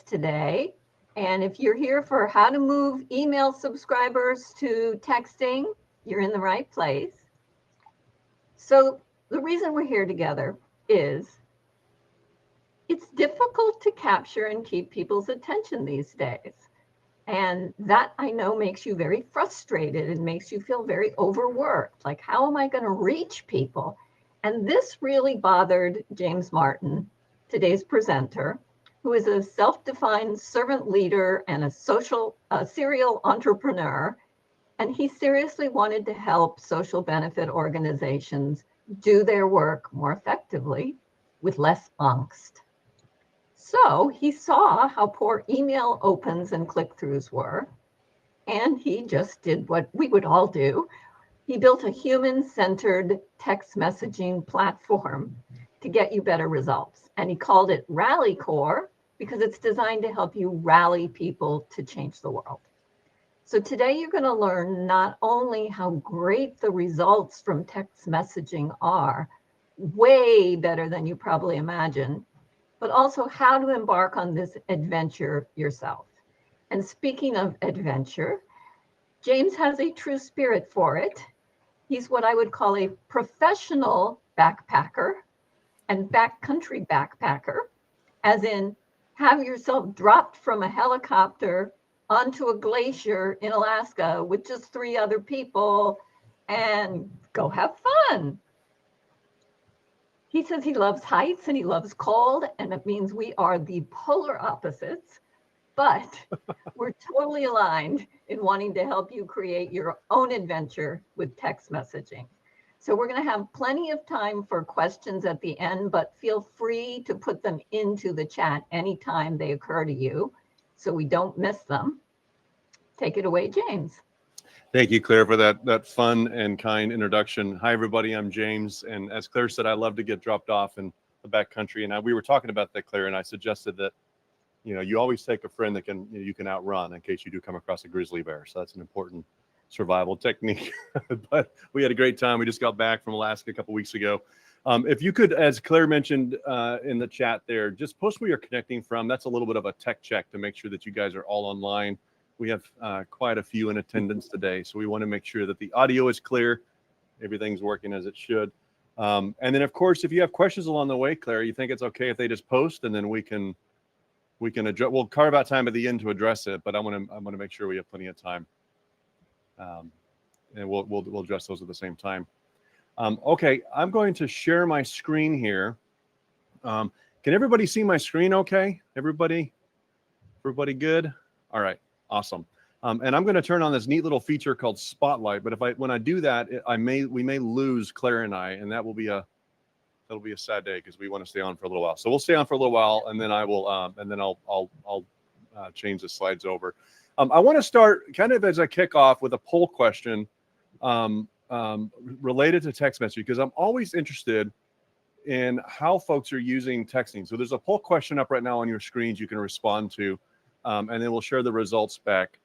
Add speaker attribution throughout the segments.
Speaker 1: today. And if you're here for how to move email subscribers to texting, you're in the right place. So the reason we're here together is it's difficult to capture and keep people's attention these days. And that I know makes you very frustrated and makes you feel very overworked. Like, how am I going to reach people? And this really bothered James Martin, today's presenter, who is a self-defined servant leader and a serial entrepreneur. And he seriously wanted to help social benefit organizations do their work more effectively with less angst. So he saw how poor email opens and click-throughs were, and he just did what we would all do. He built a human-centered text messaging platform to get you better results. And he called it Rally Corp because it's designed to help you rally people to change the world. So today you're going to learn not only how great the results from text messaging are, way better than you probably imagine, but also how to embark on this adventure yourself. And speaking of adventure, James has a true spirit for it. He's what I would call a professional backpacker and backcountry backpacker, as in have yourself dropped from a helicopter onto a glacier in Alaska with just 3 other people and go have fun. He says he loves heights and he loves cold, and it means we are the polar opposites, but we're totally aligned in wanting to help you create your own adventure with text messaging. So we're going to have plenty of time for questions at the end, but feel free to put them into the chat anytime they occur to you so we don't miss them. Take it away, James.
Speaker 2: Thank you, Claire, for that fun and kind introduction. Hi, everybody. I'm James. And as Claire said, I love to get dropped off in the backcountry. And we were talking about that, Claire, and I suggested that, you always take a friend that you can outrun in case you do come across a grizzly bear. So that's an important survival technique. But we had a great time. We just got back from Alaska a couple weeks ago. If you could, as Claire mentioned in the chat there, just post where you're connecting from. That's a little bit of a tech check to make sure that you guys are all online. We have quite a few in attendance today, so we want to make sure that the audio is clear, everything's working as it should. And then, of course, if you have questions along the way, Claire, you think it's okay if they just post, and then we can address. We'll carve out time at the end to address it, but I want to make sure we have plenty of time, and we'll address those at the same time. Okay, I'm going to share my screen here. Can everybody see my screen? Okay, everybody good? All right. Awesome. And I'm going to turn on this neat little feature called Spotlight. But when I do that, we may lose Claire and I, and that'll be a sad day because we want to stay on for a little while. So we'll stay on for a little while, and then I'll change the slides over. I want to start kind of as I kick off with a poll question related to text messaging, because I'm always interested in how folks are using texting. So there's a poll question up right now on your screens you can respond to. And then we'll share the results back.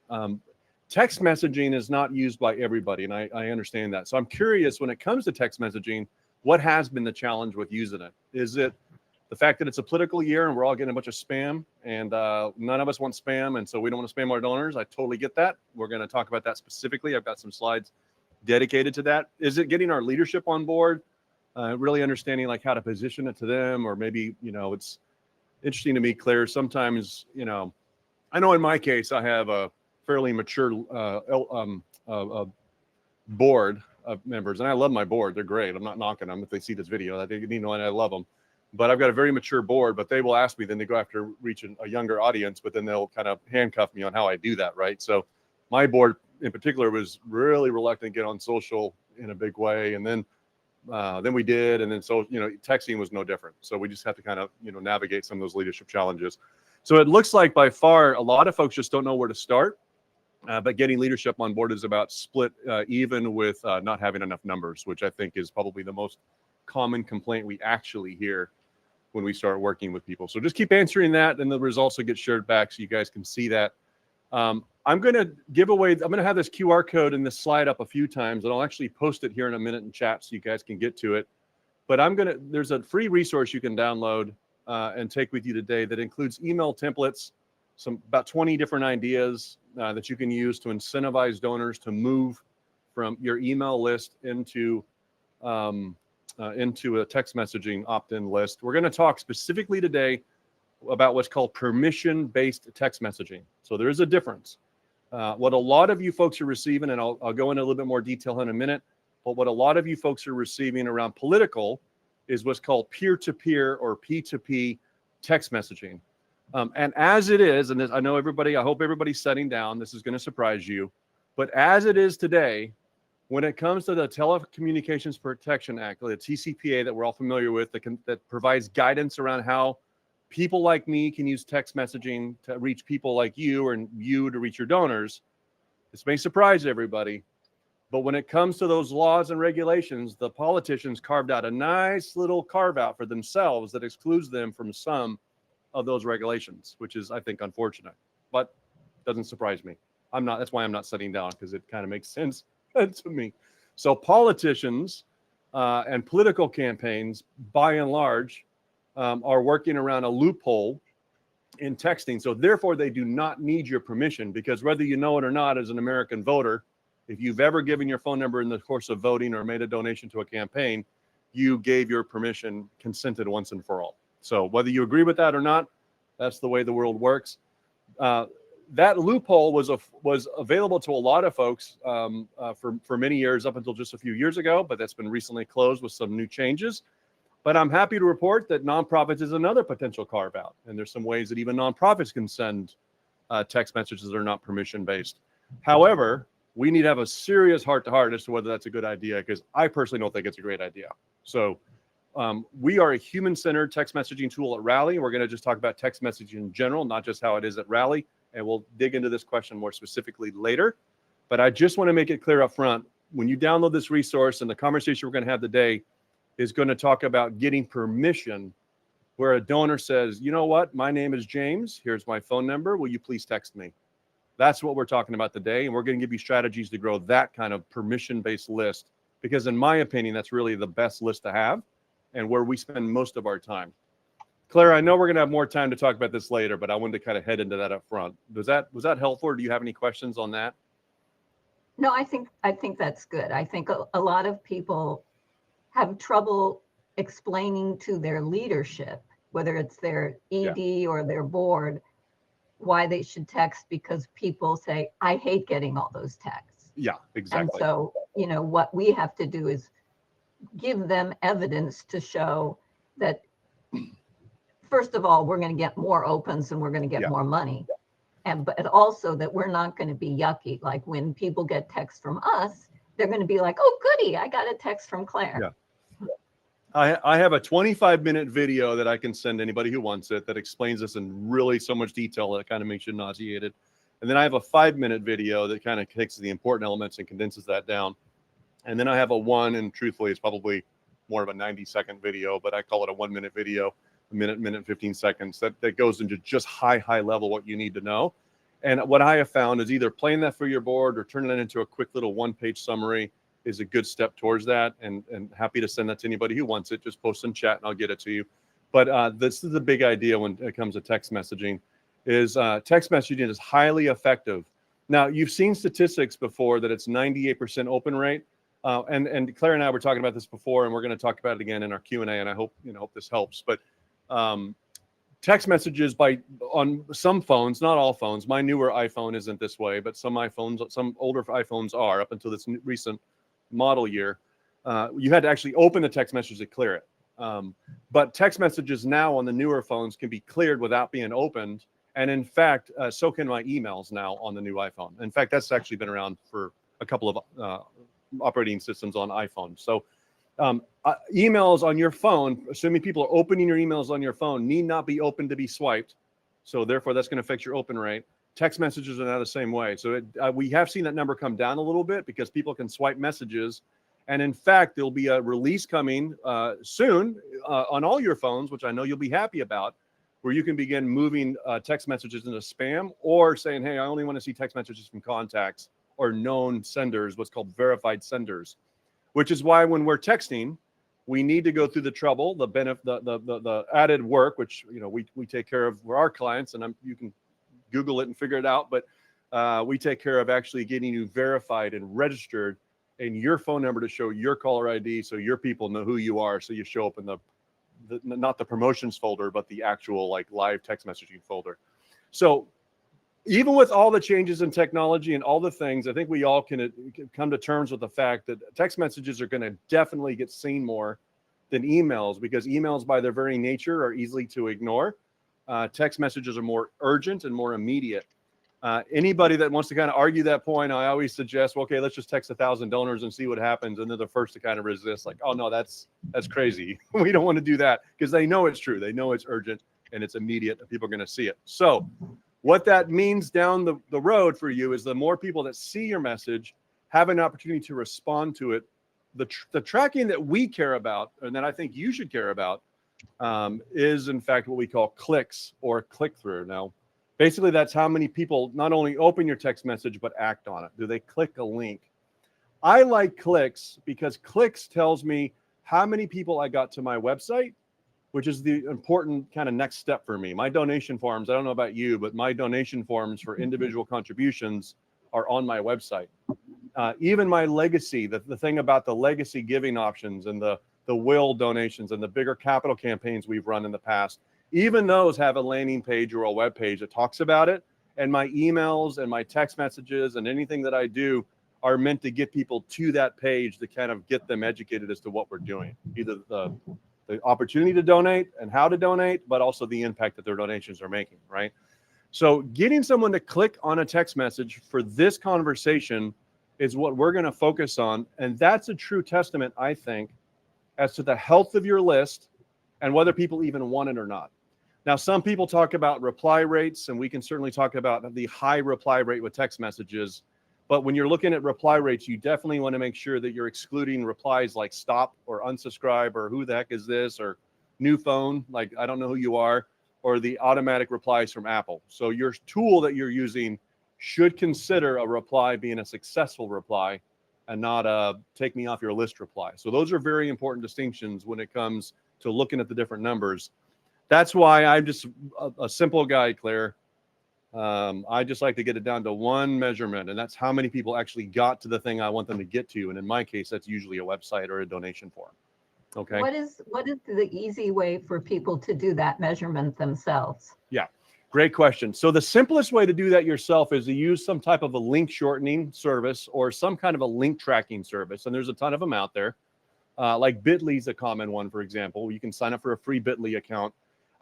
Speaker 2: Text messaging is not used by everybody, and I understand that. So I'm curious, when it comes to text messaging, what has been the challenge with using it? Is it the fact that it's a political year and we're all getting a bunch of spam, and none of us want spam, and so we don't want to spam our donors? I totally get that. We're going to talk about that specifically. I've got some slides dedicated to that. Is it getting our leadership on board, really understanding like how to position it to them? Or maybe, it's interesting to me, Claire, sometimes, I know in my case, I have a fairly mature board of members, and I love my board. They're great. I'm not knocking them if they see this video. I think and I love them. But I've got a very mature board, but they will ask me, then they go after reaching a younger audience, but then they'll kind of handcuff me on how I do that, right? So my board in particular was really reluctant to get on social in a big way. And then we did. And then, so, texting was no different. So we just have to kind of, navigate some of those leadership challenges. So it looks like by far, a lot of folks just don't know where to start. But getting leadership on board is about split even with not having enough numbers, which I think is probably the most common complaint we actually hear when we start working with people. So just keep answering that, and the results will get shared back so you guys can see that. I'm going to have this QR code in this slide up a few times, and I'll actually post it here in a minute in chat so you guys can get to it. But there's a free resource you can download and take with you today that includes email templates about 20 different ideas that you can use to incentivize donors to move from your email list into a text messaging opt-in list. We're going to talk specifically today about what's called permission-based text messaging. So there is a difference. What a lot of you folks are receiving, and I'll go into a little bit more detail in a minute, but what a lot of you folks are receiving around political is what's called peer-to-peer or P2P text messaging. And as it is, and I know everybody, I hope everybody's setting down, this is going to surprise you, but as it is today, when it comes to the Telecommunications Protection Act, the TCPA that we're all familiar with, that provides guidance around how people like me can use text messaging to reach people like you, or you to reach your donors, this may surprise everybody, but when it comes to those laws and regulations, the politicians carved out a nice little carve out for themselves that excludes them from some of those regulations, which is, I think, unfortunate, but doesn't surprise me. That's why I'm not sitting down, because it kind of makes sense to me. So politicians and political campaigns, by and large, are working around a loophole in texting. So therefore, they do not need your permission, because whether you know it or not, as an American voter, if you've ever given your phone number in the course of voting or made a donation to a campaign, you gave your permission, consented once and for all. So whether you agree with that or not, that's the way the world works. That loophole was available to a lot of folks for many years, up until just a few years ago, but that's been recently closed with some new changes. But I'm happy to report that nonprofits is another potential carve out. And there's some ways that even nonprofits can send text messages that are not permission based. However, we need to have a serious heart to heart as to whether that's a good idea, because I personally don't think it's a great idea. So we are a human-centered text messaging tool at Rally. We're going to just talk about text messaging in general, not just how it is at Rally. And we'll dig into this question more specifically later. But I just want to make it clear up front, when you download this resource, and the conversation we're going to have today is going to talk about getting permission, where a donor says, you know what, my name is James, here's my phone number, will you please text me? That's what we're talking about today. And we're going to give you strategies to grow that kind of permission-based list, because in my opinion, that's really the best list to have and where we spend most of our time. Claire, I know we're going to have more time to talk about this later, but I wanted to kind of head into that up front. Was that helpful, or do you have any questions on that?
Speaker 1: No, I think that's good. I think a lot of people have trouble explaining to their leadership, whether it's their ED or their board, why they should text, because people say, I hate getting all those texts.
Speaker 2: Yeah, exactly.
Speaker 1: And so, what we have to do is give them evidence to show that, first of all, we're going to get more opens and we're going to get more money. But also that we're not going to be yucky. Like when people get texts from us, they're going to be like, oh, goody, I got a text from Claire.
Speaker 2: Yeah. I have a 25-minute video that I can send anybody who wants it that explains this in really so much detail that it kind of makes you nauseated. And then I have a 5-minute video that kind of takes the important elements and condenses that down. And then I have a one, and truthfully, it's probably more of a 90-second video, but I call it a 1-minute video, a minute, 15 seconds, that goes into just high level what you need to know. And what I have found is either playing that for your board or turning it into a quick little 1-page summary is a good step towards that, and happy to send that to anybody who wants it. Just post in chat and I'll get it to you. But this is the big idea when it comes to text messaging, is text messaging is highly effective. Now, you've seen statistics before that it's 98% open rate. And Claire and I were talking about this before, and we're going to talk about it again in our Q&A, and I hope this helps. But text messages on some phones, not all phones. My newer iPhone isn't this way, but some older iPhones are, up until this recent model year. You had to actually open the text message to clear it. But text messages now on the newer phones can be cleared without being opened. And in fact, so can my emails now on the new iPhone. In fact, that's actually been around for a couple of operating systems on iPhone. So emails on your phone, assuming people are opening your emails on your phone, need not be open to be swiped. So therefore, that's going to affect your open rate. Text messages are now the same way. So we have seen that number come down a little bit because people can swipe messages. And in fact, there'll be a release coming soon on all your phones, which I know you'll be happy about, where you can begin moving text messages into spam, or saying, hey, I only want to see text messages from contacts or known senders, what's called verified senders, which is why when we're texting, we need to go through the trouble, the added work, which we take care of for our clients, and you can Google it and figure it out. But we take care of actually getting you verified and registered and your phone number to show your caller ID so your people know who you are. So you show up in the not the promotions folder, but the actual like live text messaging folder. So even with all the changes in technology and all the things, I think we all can come to terms with the fact that text messages are going to definitely get seen more than emails, because emails by their very nature are easily to ignore. Text messages are more urgent and more immediate. Anybody that wants to kind of argue that point, I always suggest, well, okay, let's just text 1,000 donors and see what happens. And they're the first to kind of resist, like, oh no, that's crazy. We don't want to do that, because they know it's true. They know it's urgent and it's immediate and people are going to see it. So what that means down the road for you is the more people that see your message have an opportunity to respond to it. The tracking that we care about, and that I think you should care about, is in fact what we call clicks or click-through. Now, basically that's how many people not only open your text message, but act on it. Do they click a link? I like clicks because clicks tells me how many people I got to my website, which is the important kind of next step for me. My donation forms, I don't know about you, but my donation forms for individual contributions are on my website. Even my legacy, the thing about the legacy giving options and the will donations and the bigger capital campaigns we've run in the past, even those have a landing page or a web page that talks about it. And my emails and my text messages and anything that I do are meant to get people to that page to kind of get them educated as to what we're doing, either the opportunity to donate and how to donate, but also the impact that their donations are making, right? So getting someone to click on a text message for this conversation is what we're going to focus on. And that's a true testament, I think, as to the health of your list and whether people even want it or not. Now, some people talk about reply rates, and we can certainly talk about the high reply rate with text messages. But when you're looking at reply rates, you definitely want to make sure that you're excluding replies like stop or unsubscribe or who the heck is this or new phone, like I don't know who you are, or the automatic replies from Apple. So your tool that you're using should consider a reply being a successful reply and not a take me off your list reply. So those are very important distinctions when it comes to looking at the different numbers. That's why I'm just a simple guy, Claire. I just like to get it down to one measurement, and that's how many people actually got to the thing I want them to get to. And in my case, that's usually a website or a donation form. Okay.
Speaker 1: What is the easy way for people to do that measurement themselves?
Speaker 2: Yeah, great question. So the simplest way to do that yourself is to use some type of a link shortening service or some kind of a link tracking service. And there's a ton of them out there. Like Bitly is a common one, for example. You can sign up for a free Bitly account.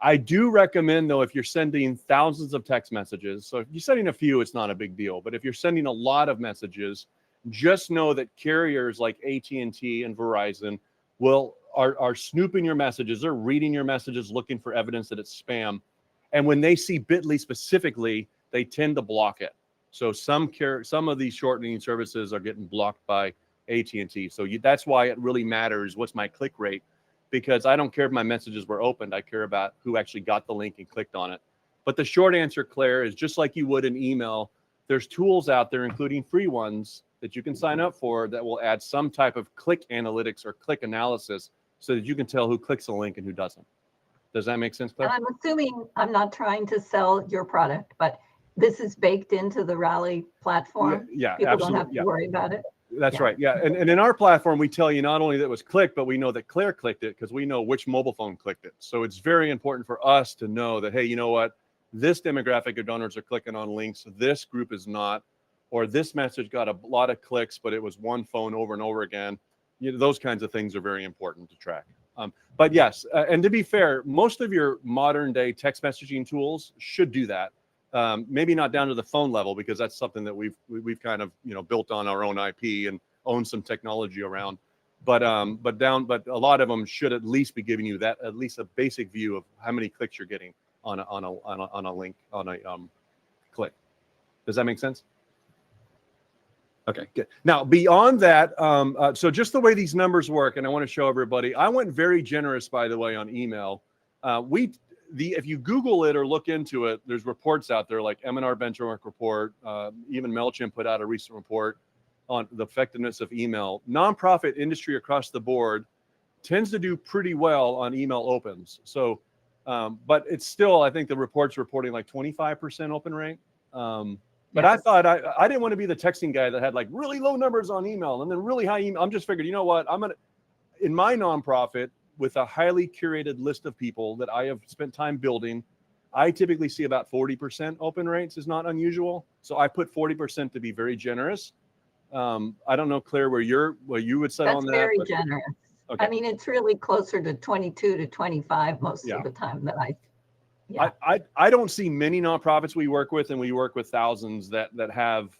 Speaker 2: I do recommend, though, if you're sending thousands of text messages, so if you're sending a few, it's not a big deal. But if you're sending a lot of messages, just know that carriers like AT&T and Verizon are snooping your messages. They're reading your messages, looking for evidence that it's spam. And when they see Bitly specifically, they tend to block it. So some of these shortening services are getting blocked by AT&T. So that's why it really matters what's my click rate. Because I don't care if my messages were opened. I care about who actually got the link and clicked on it. But the short answer, Claire, is just like you would an email, there's tools out there, including free ones, that you can sign up for that will add some type of click analytics or click analysis so that you can tell who clicks a link and who doesn't. Does that make sense, Claire?
Speaker 1: And I'm assuming, I'm not trying to sell your product, but this is baked into the Rally platform.
Speaker 2: Yeah,
Speaker 1: people
Speaker 2: absolutely.
Speaker 1: don't have to worry about it.
Speaker 2: That's right. Yeah. And in our platform, we tell you not only that it was clicked, but we know that Claire clicked it because we know which mobile phone clicked it. So it's very important for us to know that, hey, you know what? This demographic of donors are clicking on links. This group is not. Or this message got a lot of clicks, but it was one phone over and over again. You know, those kinds of things are very important to track. But yes, and to be fair, most of your modern day text messaging tools should do that. Maybe not down to the phone level, because that's something that we've kind of built on our own IP and own some technology around. But a lot of them should at least be giving you that, at least a basic view of how many clicks you're getting on a link, on a click. Does that make sense? Okay, good. Now beyond that, so just the way these numbers work, and I want to show everybody. I went very generous, by the way, on email. If you Google it or look into it, there's reports out there like M&R Benchmark report, even MailChimp put out a recent report on the effectiveness of email. Nonprofit industry across the board tends to do pretty well on email opens. So But it's still, I think the report's reporting like 25% open rate. But
Speaker 1: Yes.
Speaker 2: I thought I didn't want to be the texting guy that had like really low numbers on email and then really high email. I'm just figured, you know what? In my nonprofit with a highly curated list of people that I have spent time building, I typically see about 40% open rates is not unusual. So I put 40% to be very generous. I don't know, Claire, where you would set on
Speaker 1: That's
Speaker 2: that.
Speaker 1: very generous.
Speaker 2: Okay.
Speaker 1: I mean, it's really closer to 22 to 25 most of the time that
Speaker 2: I don't see many nonprofits we work with, and we work with thousands that have,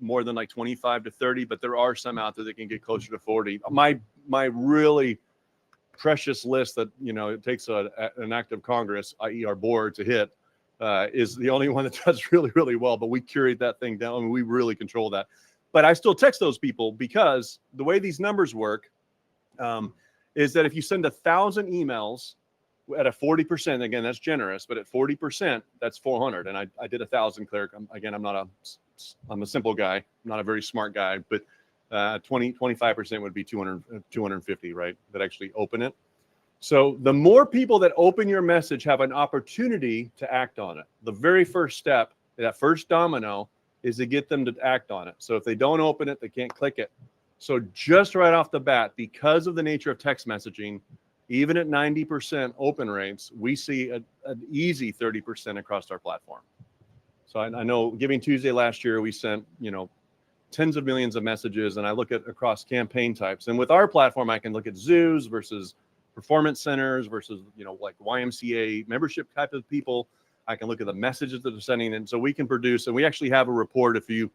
Speaker 2: more than like 25 to 30, but there are some out there that can get closer to 40. My really precious list that, it takes an act of Congress, i.e. our board, to hit, is the only one that does really, really well, but we curate that thing down and we really control that. But I still text those people because the way these numbers work is that if you send 1,000 emails at a 40%, again, that's generous, but at 40%, that's 400. And I did 1,000, Claire. Again, I'm a simple guy. I'm not a very smart guy, but 25% would be 250, right? That actually open it. So the more people that open your message have an opportunity to act on it. The very first step, that first domino, is to get them to act on it. So if they don't open it, they can't click it. So just right off the bat, because of the nature of text messaging, even at 90% open rates, we see an easy 30% across our platform. So I know Giving Tuesday last year, we sent, tens of millions of messages, and I look at across campaign types. And with our platform, I can look at zoos versus performance centers versus, like YMCA membership type of people. I can look at the messages that they're sending. And so we can produce, and we actually have a report if you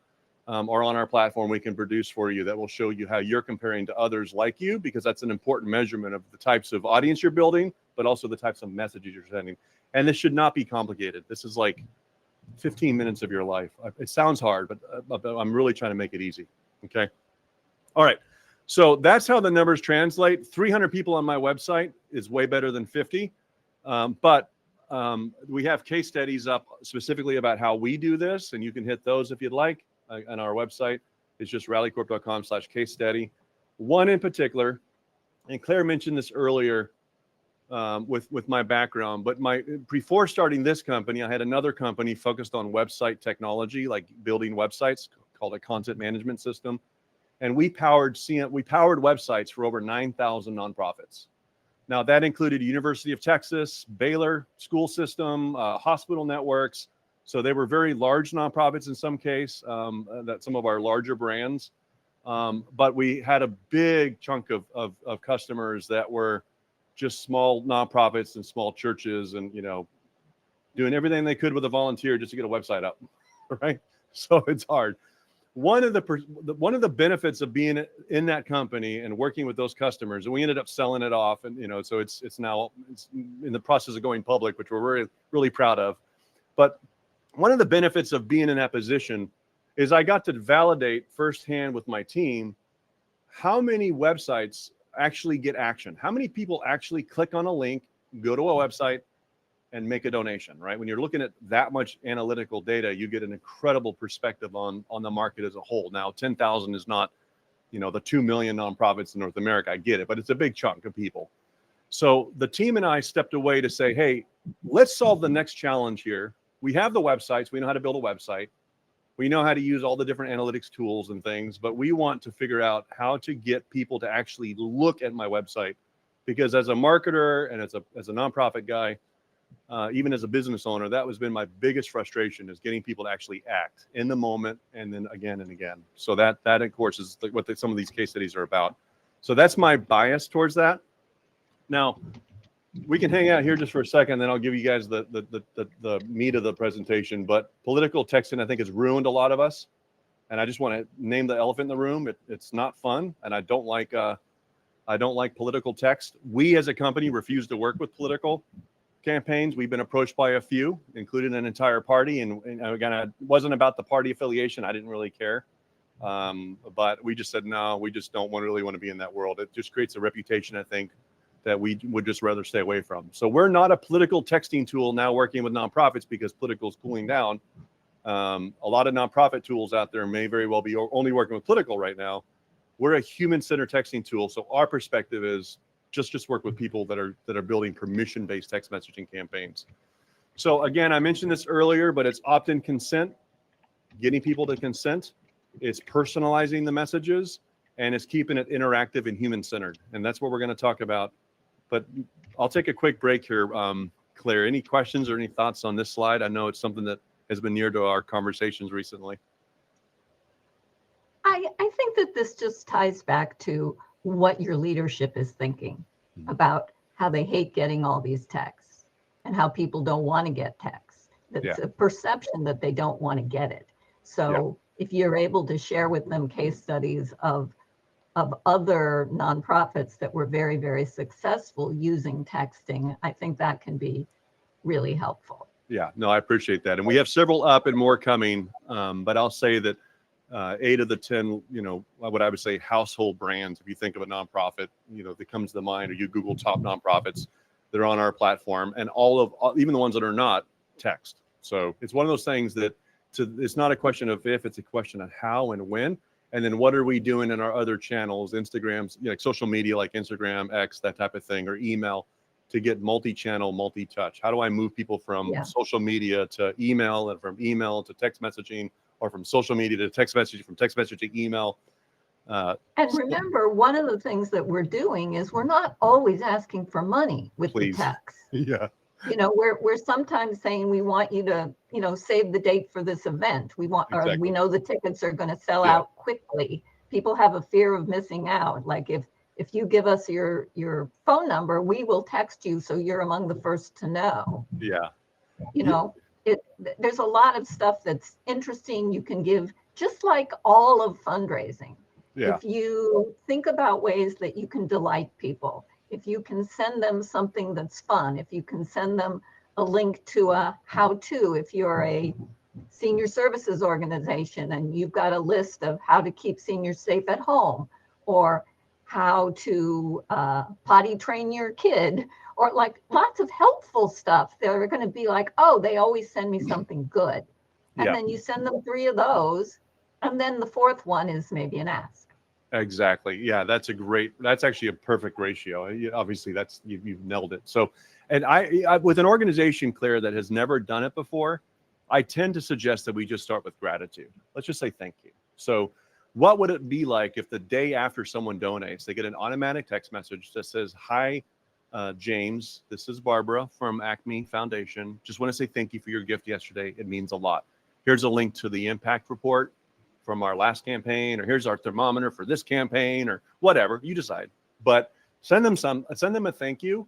Speaker 2: are on our platform, we can produce for you that will show you how you're comparing to others like you, because that's an important measurement of the types of audience you're building, but also the types of messages you're sending. And this should not be complicated. This is like 15 minutes of your life. It sounds hard, but I'm really trying to make it easy. Okay. All right. So that's how the numbers translate. 300 people on my website is way better than 50. But we have case studies up specifically about how we do this, and you can hit those if you'd like. On our website is just rallycorp.com/case study. One in particular, and Claire mentioned this earlier with my background, but before starting this company, I had another company focused on website technology, like building websites, called a content management system. And we powered websites for over 9,000 nonprofits. Now that included University of Texas, Baylor school system, hospital networks. So they were very large nonprofits in some case, that some of our larger brands. But we had a big chunk of customers that were just small nonprofits and small churches, and doing everything they could with a volunteer just to get a website up, right? So it's hard. One of the benefits of being in that company and working with those customers, and we ended up selling it off, and so it's now in the process of going public, which we're really, really proud of. But one of the benefits of being in that position is I got to validate firsthand with my team how many websites actually get action, how many people actually click on a link, go to a website, and make a donation, right? When you're looking at that much analytical data, you get an incredible perspective on the market as a whole. Now, 10,000 is not, the 2 million nonprofits in North America. I get it, but it's a big chunk of people. So the team and I stepped away to say, hey, let's solve the next challenge here. We have the websites. We know how to build a website. We know how to use all the different analytics tools and things, but we want to figure out how to get people to actually look at my website. Because as a marketer and as a nonprofit guy, even as a business owner, that has been my biggest frustration, is getting people to actually act in the moment and then again and again. So that of course is what some of these case studies are about. So that's my bias towards that. Now, we can hang out here just for a second, then I'll give you guys the meat of the presentation. But political texting, I think, has ruined a lot of us. And I just want to name the elephant in the room. It's not fun, and I don't like political text. We as a company refuse to work with political campaigns. We've been approached by a few, including an entire party, and again, it wasn't about the party affiliation. I didn't really care, but we just said no. We just don't really want to be in that world. It just creates a reputation, I think, that we would just rather stay away from. So we're not a political texting tool now working with nonprofits, because political is cooling down. A lot of nonprofit tools out there may very well be only working with political right now. We're a human-centered texting tool. So our perspective is just work with people that are building permission-based text messaging campaigns. So again, I mentioned this earlier, but it's opt-in consent, getting people to consent. It's personalizing the messages, and it's keeping it interactive and human-centered. And that's what we're going to talk about. But I'll take a quick break here. Claire, any questions or any thoughts on this slide? I know it's something that has been near to our conversations recently.
Speaker 1: I think that this just ties back to what your leadership is thinking about how they hate getting all these texts and how people don't want to get texts. It's a perception that they don't want to get it. So if you're able to share with them case studies of other nonprofits that were very, very successful using texting, I think that can be really helpful.
Speaker 2: Yeah, no, I appreciate that. And we have several up and more coming, but I'll say that 8 of the 10, what I would say household brands, if you think of a nonprofit, that comes to mind, or you Google top nonprofits, they're on our platform, and even the ones that are not, text. So it's one of those things that it's not a question of if, it's a question of how and when. And then what are we doing in our other channels, Instagrams, like social media, like Instagram, X, that type of thing, or email, to get multi-channel, multi-touch. How do I move people from social media to email, and from email to text messaging, or from social media to text messaging, from text messaging to email?
Speaker 1: And remember, one of the things that we're doing is we're not always asking for money with the text.
Speaker 2: Yeah.
Speaker 1: We're sometimes saying we want you to, save the date for this event. We want, or we know the tickets are going to sell out quickly. People have a fear of missing out. Like if you give us your phone number, we will text you so you're among the first to know.
Speaker 2: Yeah.
Speaker 1: There's a lot of stuff that's interesting you can give, just like all of fundraising.
Speaker 2: Yeah.
Speaker 1: If you think about ways that you can delight people, if you can send them something that's fun, if you can send them a link to a how-to, if you're a senior services organization and you've got a list of how to keep seniors safe at home, or how to potty train your kid, or like lots of helpful stuff, they're going to be like, oh, they always send me something good. And then you send them 3 of those. And then the 4th one is maybe an ask.
Speaker 2: Exactly. Yeah, that's actually a perfect ratio. Obviously, you've nailed it. So, and I with an organization, Claire, that has never done it before, I tend to suggest that we just start with gratitude. Let's just say thank you. So what would it be like if the day after someone donates, they get an automatic text message that says, hi, James, this is Barbara from Acme Foundation. Just want to say thank you for your gift yesterday. It means a lot. Here's a link to the impact report from our last campaign, or here's our thermometer for this campaign, or whatever, you decide. But send them a thank you,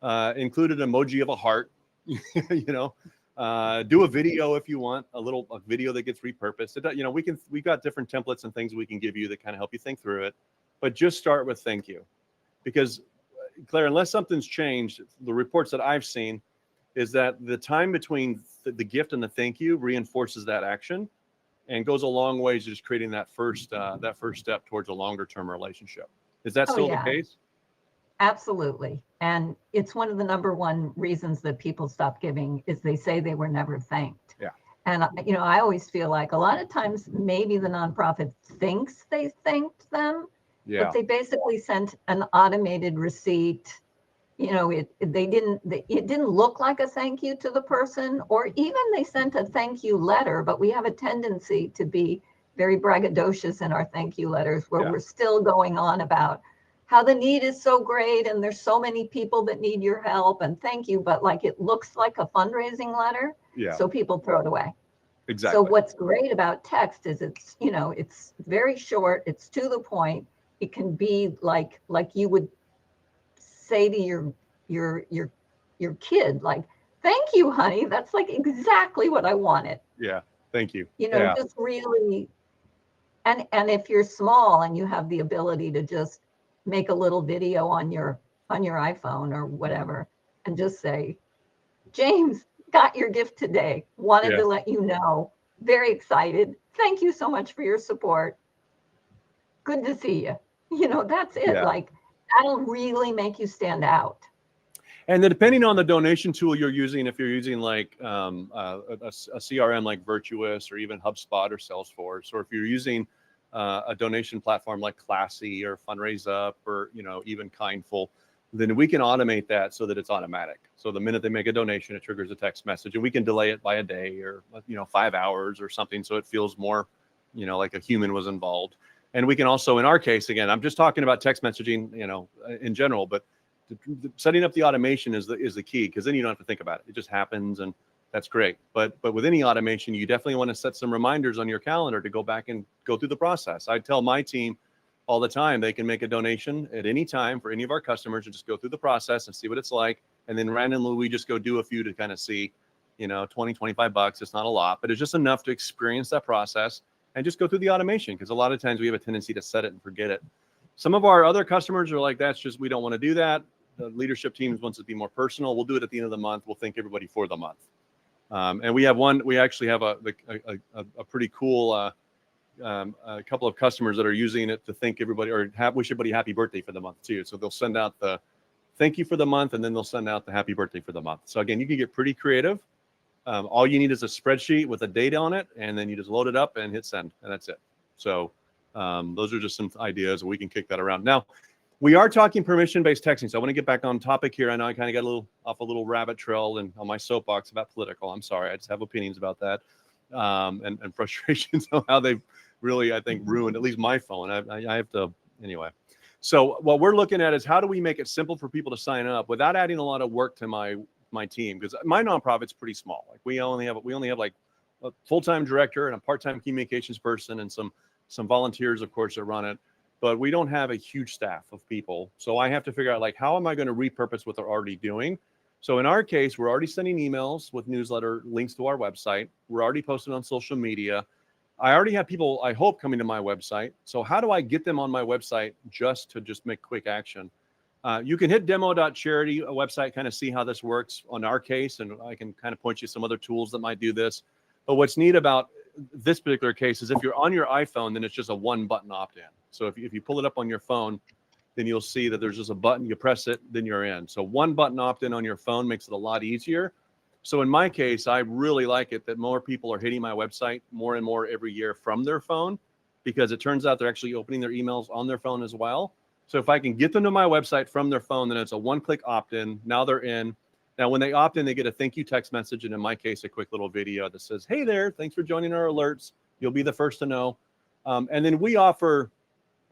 Speaker 2: include an emoji of a heart, do a video if you want, a video that gets repurposed. We've got different templates and things we can give you that kind of help you think through it, but just start with thank you. Because Claire, unless something's changed, the reports that I've seen is that the time between the gift and the thank you reinforces that action, and goes a long way to just creating that first step towards a longer term relationship. Is that still the case?
Speaker 1: Absolutely. And it's one of the number one reasons that people stop giving is they say they were never thanked.
Speaker 2: Yeah.
Speaker 1: And I always feel like a lot of times maybe the nonprofit thinks they thanked them, but they basically sent an automated receipt. It didn't look like a thank you to the person, or even they sent a thank you letter, but we have a tendency to be very braggadocious in our thank you letters, where we're still going on about how the need is so great and there's so many people that need your help and thank you, but like it looks like a fundraising letter, so people throw it away.
Speaker 2: Exactly.
Speaker 1: So what's great about text is it's very short, it's to the point. It can be like you would say to your kid, like, thank you, honey. That's like exactly what I wanted.
Speaker 2: Yeah. Thank you.
Speaker 1: Just really, and if you're small and you have the ability to just make a little video on your iPhone or whatever, and just say, James, got your gift today. Wanted to let you know. Very excited. Thank you so much for your support. Good to see you. That's it. Like, that'll really make you stand out.
Speaker 2: And then depending on the donation tool you're using, if you're using like a CRM like Virtuous, or even HubSpot or Salesforce, or if you're using a donation platform like Classy or Fundraise Up, or even Kindful, then we can automate that so that it's automatic. So the minute they make a donation, it triggers a text message, and we can delay it by a day or 5 hours or something, so it feels more like a human was involved. And we can also, in our case, again, I'm just talking about text messaging in general, but setting up the automation is the key, because then you don't have to think about it. It just happens, and that's great. But with any automation, you definitely want to set some reminders on your calendar to go back and go through the process. I tell my team all the time, they can make a donation at any time for any of our customers, and just go through the process and see what it's like. And then randomly, we just go do a few to kind of see, $20, $25. It's not a lot, but it's just enough to experience that process and just go through the automation, because a lot of times we have a tendency to set it and forget it. Some of our other customers are like, we don't want to do that. The leadership team wants it to be more personal. We'll do it at the end of the month. We'll thank everybody for the month. And we actually have a pretty cool a couple of customers that are using it to thank everybody or wish everybody happy birthday for the month too. So they'll send out the thank you for the month, and then they'll send out the happy birthday for the month. So again, you can get pretty creative. All you need is a spreadsheet with a date on it, and then you just load it up and hit send, and that's it. So those are just some ideas. We can kick that around. Now, we are talking permission-based texting, so I want to get back on topic here. I know I kind of got off a little rabbit trail and on my soapbox about political. I'm sorry. I just have opinions about that and frustrations on how they've really, I think, ruined at least my phone. I have to, anyway. So what we're looking at is how do we make it simple for people to sign up without adding a lot of work to my team, because my nonprofit's pretty small. Like we only have like a full-time director and a part-time communications person and some volunteers, of course, that run it. But we don't have a huge staff of people. So I have to figure out, like, how am I going to repurpose what they're already doing? So in our case, we're already sending emails with newsletter links to our website. We're already posting on social media. I already have people, I hope, coming to my website. So how do I get them on my website just to make quick action? You can hit demo.charity website, kind of see how this works on our case, and I can kind of point you some other tools that might do this. But what's neat about this particular case is if you're on your iPhone, then it's just a one button opt-in. So if you pull it up on your phone, then you'll see that there's just a button. You press it, then you're in. So one button opt-in on your phone makes it a lot easier. So in my case, I really like it that more people are hitting my website more and more every year from their phone, because it turns out they're actually opening their emails on their phone as well. So if I can get them to my website from their phone, then it's a one-click opt-in. Now they're in. Now, when they opt in, they get a thank you text message, and in my case, a quick little video that says, hey there, thanks for joining our alerts. You'll be the first to know. And then we offer,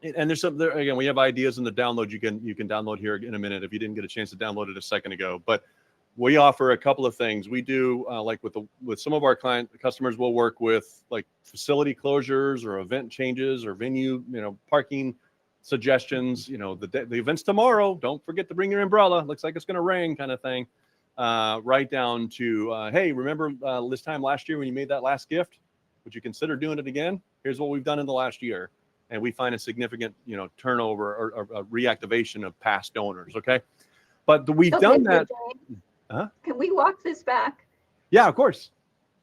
Speaker 2: and again, we have ideas in the download you can download here in a minute if you didn't get a chance to download it a second ago. But we offer a couple of things. We do like with some of our customers, we'll work with like facility closures or event changes or venue, parking suggestions. The event's tomorrow. Don't forget to bring your umbrella. Looks like it's going to rain, kind of thing. Right down to hey, remember this time last year when you made that last gift? Would you consider doing it again? Here's what we've done in the last year, and we find a significant turnover or reactivation of past donors. Okay, but we've done that.
Speaker 1: Can we walk this back?
Speaker 2: Yeah, of course.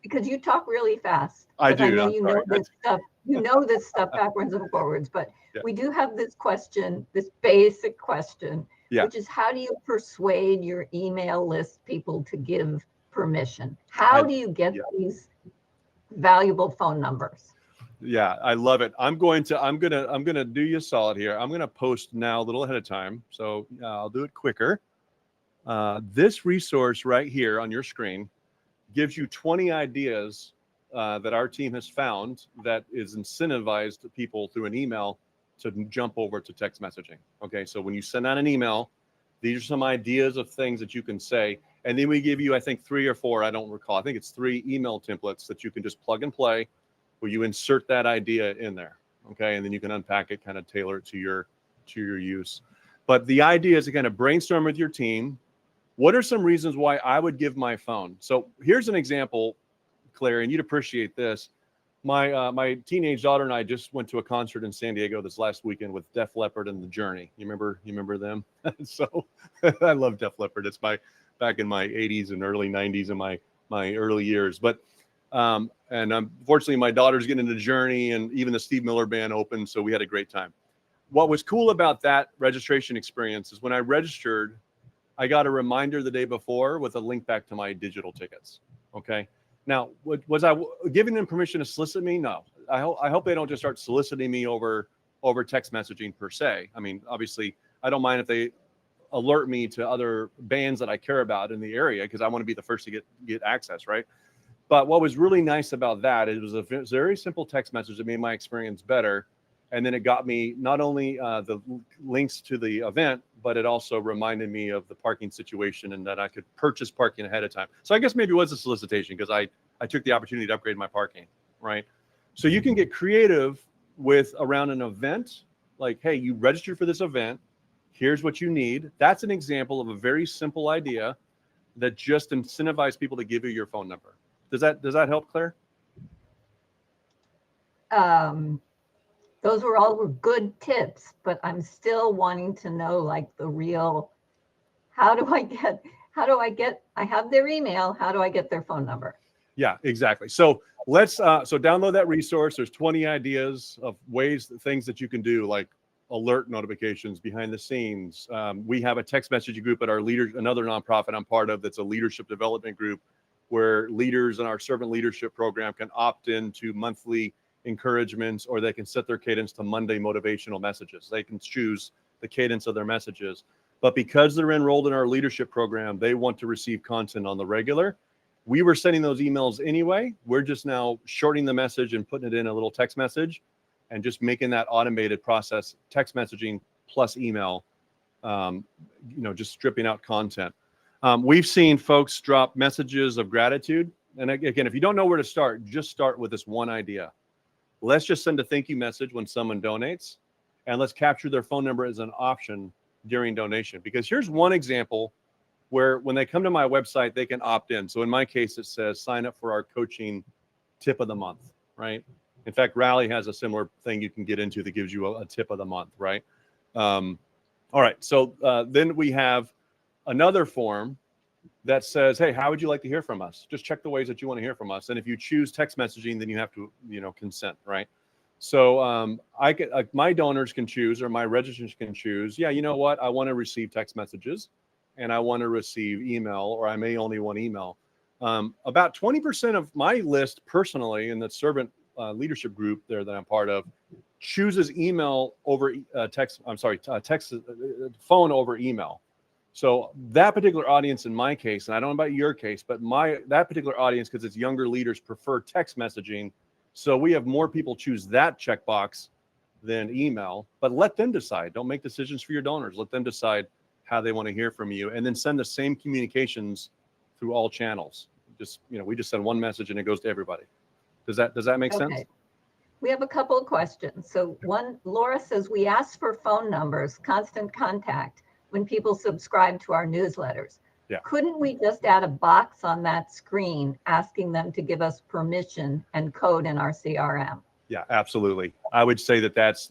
Speaker 1: Because you talk really fast.
Speaker 2: I do.
Speaker 1: I know you know this stuff. You know this stuff backwards and forwards. But yeah, we do have this question, this basic question, which is how do you persuade your email list people to give permission? How do you get these valuable phone numbers?
Speaker 2: Yeah, I love it. I'm gonna do you a solid here. I'm gonna post now a little ahead of time, so I'll do it quicker. This resource right here on your screen gives you 20 ideas that our team has found that is incentivized people through an email to jump over to text messaging. Okay, so when you send out an email, these are some ideas of things that you can say. And then we give you, I think, 3 or 4, I don't recall. I think it's 3 email templates that you can just plug and play where you insert that idea in there. Okay, and then you can unpack it, kind of tailor it to your use. But the idea is to kind of brainstorm with your team. What are some reasons why I would give my phone? So here's an example, Claire, and you'd appreciate this. My teenage daughter and I just went to a concert in San Diego this last weekend with Def Leppard and The Journey. You remember them? So I love Def Leppard. It's back in my 80s and early 90s and my early years. But and unfortunately, my daughter's getting into Journey, and even the Steve Miller Band opened, so we had a great time. What was cool about that registration experience is when I registered, I got a reminder the day before with a link back to my digital tickets. Okay. Now, was I giving them permission to solicit me? No. I hope they don't just start soliciting me over text messaging per se. I mean, obviously, I don't mind if they alert me to other bands that I care about in the area because I want to be the first to get access, right? But what was really nice about that, it was a very simple text message that made my experience better. And then it got me not only the links to the event, but it also reminded me of the parking situation and that I could purchase parking ahead of time. So I guess maybe it was a solicitation because I took the opportunity to upgrade my parking, right? So you can get creative with around an event, like, hey, you registered for this event. Here's what you need. That's an example of a very simple idea that just incentivizes people to give you your phone number. Does that help, Claire?
Speaker 1: Those were all good tips, but I'm still wanting to know like the real, I have their email, how do I get their phone number?
Speaker 2: Yeah, exactly. So let's so download that resource. There's 20 ideas of things that you can do, like alert notifications behind the scenes. We have a text messaging group at our leaders, another nonprofit I'm part of that's a leadership development group where leaders in our servant leadership program can opt into monthly encouragements, or they can set their cadence to Monday motivational messages. They can choose the cadence of their messages. But because they're enrolled in our leadership program, they want to receive content on the regular. We were sending those emails anyway. We're just now shortening the message and putting it in a little text message and just making that automated process, text messaging plus email, just stripping out content. We've seen folks drop messages of gratitude. And again, if you don't know where to start, just start with this one idea. Let's just send a thank you message when someone donates, and let's capture their phone number as an option during donation. Because here's one example where when they come to my website, they can opt in. So in my case, it says sign up for our coaching tip of the month, right? In fact, Rally has a similar thing you can get into that gives you a tip of the month, right? All right, so then we have another form that says, hey, how would you like to hear from us? Just check the ways that you want to hear from us. And if you choose text messaging, then you have to, consent, right? So my donors can choose, or my registrants can choose, yeah, you know what? I want to receive text messages and I want to receive email, or I may only want email. About 20% of my list personally in the servant leadership group there that I'm part of chooses email over text phone over email. So that particular audience in my case, and I don't know about your case, but that particular audience, because it's younger leaders, prefer text messaging. So we have more people choose that checkbox than email, but let them decide. Don't make decisions for your donors. Let them decide how they want to hear from you, and then send the same communications through all channels. Just, we just send one message and it goes to everybody. Does that make sense?
Speaker 1: We have a couple of questions. So Laura says, we ask for phone numbers, constant contact, when people subscribe to our newsletters.
Speaker 2: Yeah.
Speaker 1: Couldn't we just add a box on that screen asking them to give us permission and code in our CRM?
Speaker 2: Yeah, absolutely. I would say that's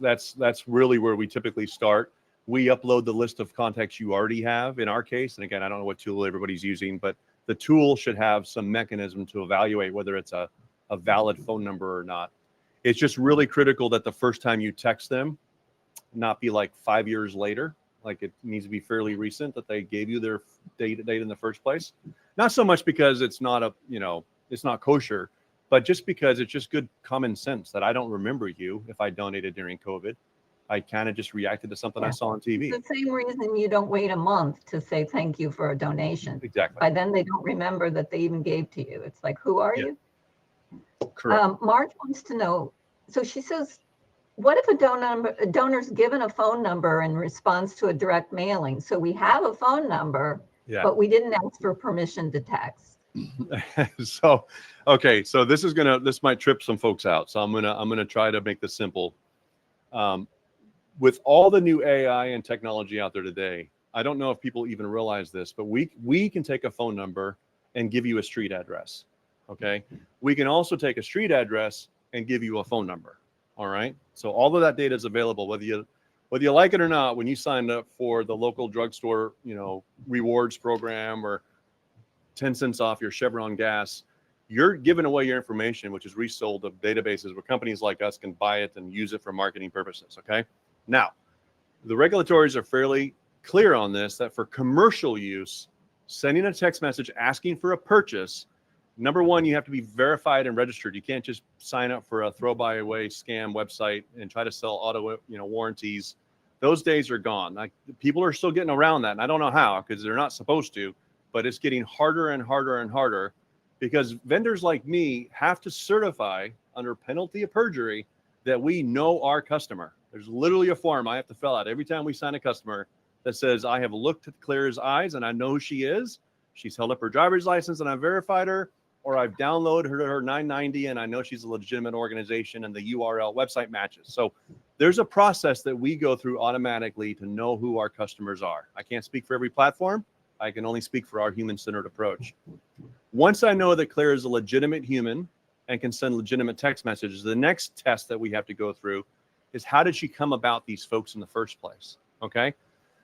Speaker 2: really where we typically start. We upload the list of contacts you already have in our case. And again, I don't know what tool everybody's using, but the tool should have some mechanism to evaluate whether it's a valid phone number or not. It's just really critical that the first time you text them not be like 5 years later. Like it needs to be fairly recent that they gave you their date in the first place. Not so much because it's not it's not kosher, but just because it's just good common sense that I don't remember you if I donated during COVID. I kind of just reacted to something I saw on TV.
Speaker 1: It's the same reason you don't wait a month to say thank you for a donation.
Speaker 2: Exactly.
Speaker 1: By then they don't remember that they even gave to you. It's like, who are you?
Speaker 2: Correct.
Speaker 1: Marge wants to know, so she says, what if a donor's given a phone number in response to a direct mailing? So we have a phone number, but we didn't ask for permission to text.
Speaker 2: So this might trip some folks out. So I'm gonna try to make this simple. With all the new AI and technology out there today, I don't know if people even realize this, but we can take a phone number and give you a street address. Okay. We can also take a street address and give you a phone number. All right. So all of that data is available, whether you like it or not. When you signed up for the local drugstore, rewards program or 10 cents off your Chevron gas, you're giving away your information, which is resold to databases where companies like us can buy it and use it for marketing purposes. Okay. Now, the regulatories are fairly clear on this, that for commercial use, sending a text message asking for a purchase, number one, you have to be verified and registered. You can't just sign up for a throw-by-away scam website and try to sell auto, warranties Those days are gone. Like, people are still getting around that, and I don't know how, because they're not supposed to, but it's getting harder and harder and harder, because vendors like me have to certify under penalty of perjury that we know our customer. There's literally a form I have to fill out every time we sign a customer that says, I have looked at Claire's eyes and I know who she is. She's held up her driver's license and I verified her, or I've downloaded her 990 and I know she's a legitimate organization and the URL website matches. So there's a process that we go through automatically to know who our customers are. I can't speak for every platform. I can only speak for our human-centered approach. Once I know that Claire is a legitimate human and can send legitimate text messages, the next test that we have to go through is, how did she come about these folks in the first place? Okay.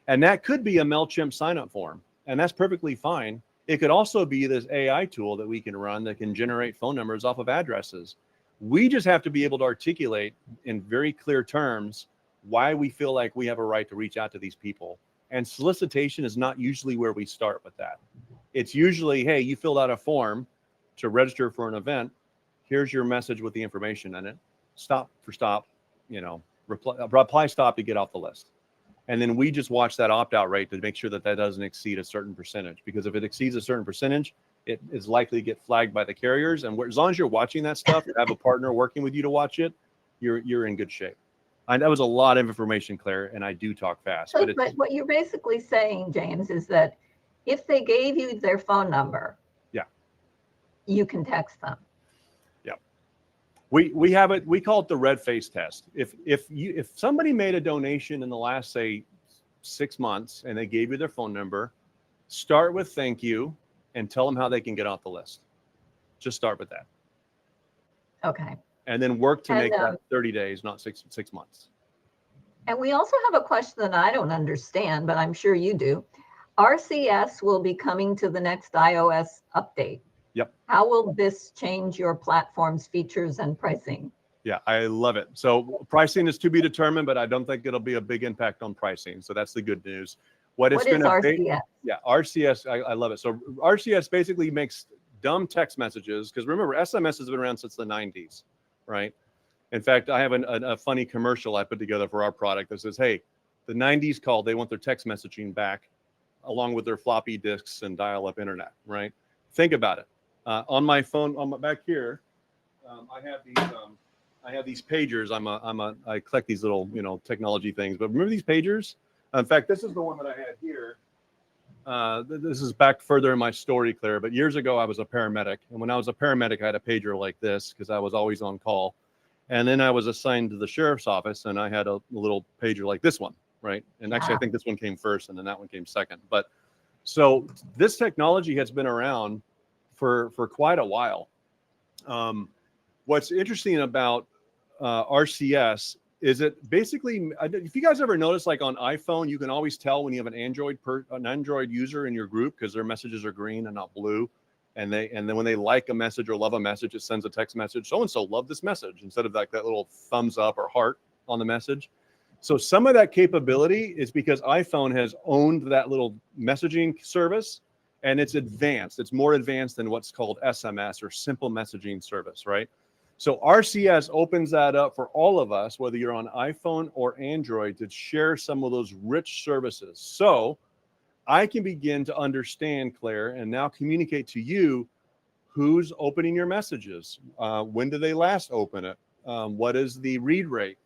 Speaker 2: And that could be a MailChimp sign-up form, and that's perfectly fine. It could also be this AI tool that we can run that can generate phone numbers off of addresses. We just have to be able to articulate in very clear terms why we feel like we have a right to reach out to these people. And solicitation is not usually where we start with that. It's usually, hey, you filled out a form to register for an event. Here's your message with the information in it. Stop for stop, reply stop to get off the list. And then we just watch that opt-out rate to make sure that that doesn't exceed a certain percentage. Because if it exceeds a certain percentage, it is likely to get flagged by the carriers. And as long as you're watching that stuff, have a partner working with you to watch it, you're in good shape. And that was a lot of information, Claire, and I do talk fast.
Speaker 1: So, but what you're basically saying, James, is that if they gave you their phone number,
Speaker 2: yeah,
Speaker 1: you can text them.
Speaker 2: We have it. We call it the red face test. If somebody made a donation in the last, say, 6 months and they gave you their phone number, start with thank you and tell them how they can get off the list. Just start with that.
Speaker 1: Okay.
Speaker 2: And then work to make that 30 days, not six months.
Speaker 1: And we also have a question that I don't understand, but I'm sure you do. RCS will be coming to the next iOS update.
Speaker 2: Yep.
Speaker 1: How will this change your platform's features and pricing?
Speaker 2: Yeah, I love it. So pricing is to be determined, but I don't think it'll be a big impact on pricing. So that's the good news. What is
Speaker 1: RCS?
Speaker 2: Yeah, RCS, I love it. So RCS basically makes dumb text messages, because remember, SMS has been around since the 90s, right? In fact, I have a funny commercial I put together for our product that says, hey, the 90s called, they want their text messaging back along with their floppy disks and dial-up internet, right? Think about it. On my phone, back here, I have these pagers. I collect these little, technology things. But remember these pagers? In fact, this is the one that I had here. This is back further in my story, Claire. But years ago, I was a paramedic, and when I was a paramedic, I had a pager like this because I was always on call. And then I was assigned to the sheriff's office, and I had a little pager like this one, right? And actually, I think this one came first, and then that one came second. But so this technology has been around for quite a while. What's interesting about RCS is it basically, if you guys ever notice, like on iPhone, you can always tell when you have an Android user in your group because their messages are green and not blue. And then when they like a message or love a message, it sends a text message. So-and-so loved this message instead of like that little thumbs up or heart on the message. So some of that capability is because iPhone has owned that little messaging service, and it's advanced. It's more advanced than what's called SMS or simple messaging service, right? So RCS opens that up for all of us, whether you're on iPhone or Android, to share some of those rich services. So I can begin to understand, Claire, and now communicate to you who's opening your messages. When do they last open it? What is the read rate?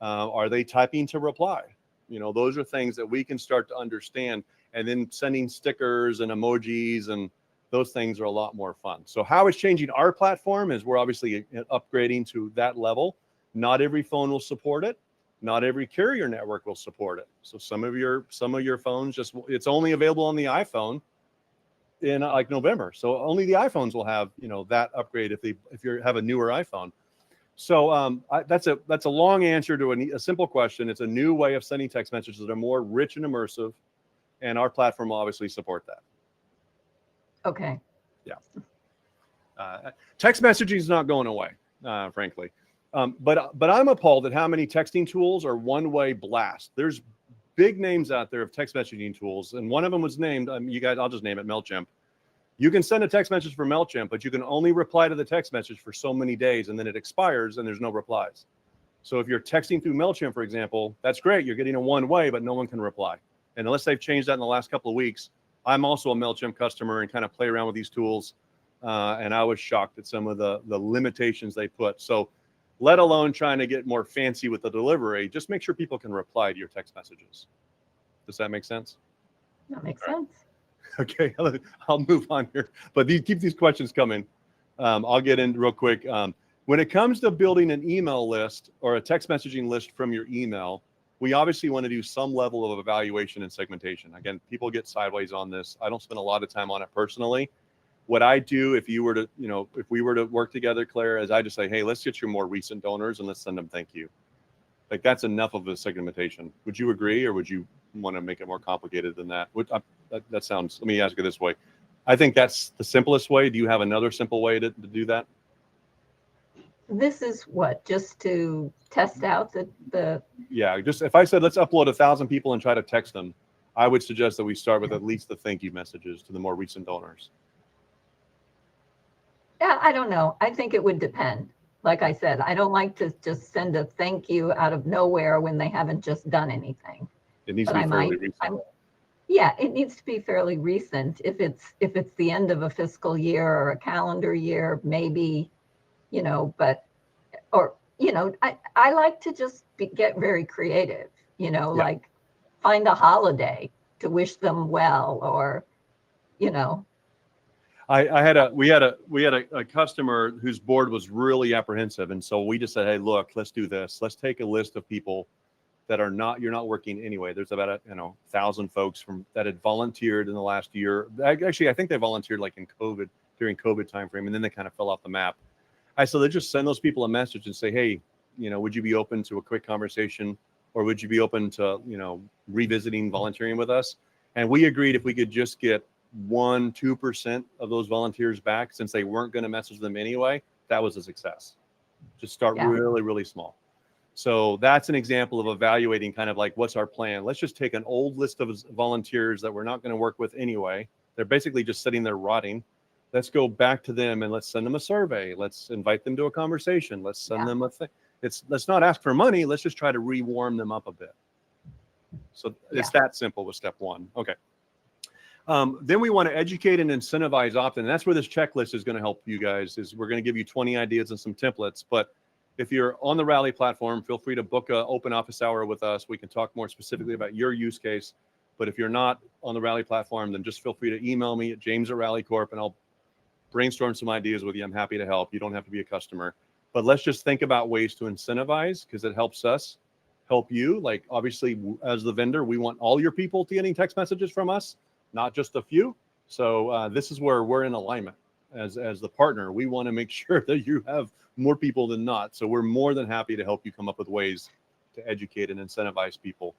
Speaker 2: Are they typing to reply? Those are things that we can start to understand, and then sending stickers and emojis, and those things are a lot more fun. So how it's changing our platform is we're obviously upgrading to that level. Not every phone will support it. Not every carrier network will support it. So some of your phones it's only available on the iPhone in like November. So only the iPhones will have, that upgrade if you have a newer iPhone. So that's a long answer to a simple question. It's a new way of sending text messages that are more rich and immersive, and our platform will obviously support that.
Speaker 1: Okay.
Speaker 2: Yeah. Text messaging is not going away, frankly. But I'm appalled at how many texting tools are one-way blast. There's big names out there of text messaging tools, and one of them was named, you guys, I'll just name it, MailChimp. You can send a text message for MailChimp, but you can only reply to the text message for so many days, and then it expires and there's no replies. So if you're texting through MailChimp, for example, that's great. You're getting a one way, but no one can reply. And unless they've changed that in the last couple of weeks, I'm also a MailChimp customer and kind of play around with these tools. And I was shocked at some of the limitations they put. So let alone trying to get more fancy with the delivery, just make sure people can reply to your text messages. Does that make sense?
Speaker 1: That makes sense.
Speaker 2: Okay, I'll move on here. But keep these questions coming. I'll get in real quick. When it comes to building an email list or a text messaging list from your email, we obviously want to do some level of evaluation and segmentation. Again, people get sideways on this. I don't spend a lot of time on it personally. What I do, if you were to, if we were to work together, Claire, is I just say, hey, let's get your more recent donors and let's send them thank you. Like that's enough of a segmentation. Would you agree, or would you want to make it more complicated than that? That sounds, let me ask you this way. I think that's the simplest way. Do you have another simple way to do that?
Speaker 1: This is what, just to test out the
Speaker 2: Yeah, just if I said let's upload 1,000 people and try to text them, I would suggest that we start with at least the thank you messages to the more recent donors.
Speaker 1: Yeah, I don't know. I think it would depend. Like I said, I don't like to just send a thank you out of nowhere when they haven't just done anything.
Speaker 2: It needs
Speaker 1: But
Speaker 2: to be fairly recent.
Speaker 1: Yeah, it needs to be fairly recent. If it's the end of a fiscal year or a calendar year, maybe, but, or, I like to just get very creative, like find a holiday to wish them well, or,
Speaker 2: we had a customer whose board was really apprehensive, and so we just said, hey, look, let's do this. Let's take a list of people that you're not working anyway. There's about 1,000 folks that had volunteered in the last year. Actually, I think they volunteered like during COVID timeframe, and then they kind of fell off the map. I said, let's just send those people a message and say, hey, would you be open to a quick conversation, or would you be open to revisiting volunteering with us? And we agreed if we could just get 1-2% of those volunteers back, since they weren't going to message them anyway, that was a success. Just start really, really small. So that's an example of evaluating kind of like, what's our plan? Let's just take an old list of volunteers that we're not going to work with anyway. They're basically just sitting there rotting. Let's go back to them and let's send them a survey. Let's invite them to a conversation. Let's send them a thing. Let's not ask for money. Let's just try to rewarm them up a bit. So it's that simple with step one. Okay. Then we want to educate and incentivize opt-in. And that's where this checklist is going to help you guys. Is we're going to give you 20 ideas and some templates. But if you're on the Rally platform, feel free to book an open office hour with us. We can talk more specifically about your use case. But if you're not on the Rally platform, then just feel free to email me at James@Rally Corp, and I'll brainstorm some ideas with you. I'm happy to help. You don't have to be a customer. But let's just think about ways to incentivize, because it helps us help you. Like, obviously, as the vendor, we want all your people to getting text messages from us, not just a few. So this is where we're in alignment as the partner. We want to make sure that you have more people than not. So we're more than happy to help you come up with ways to educate and incentivize people.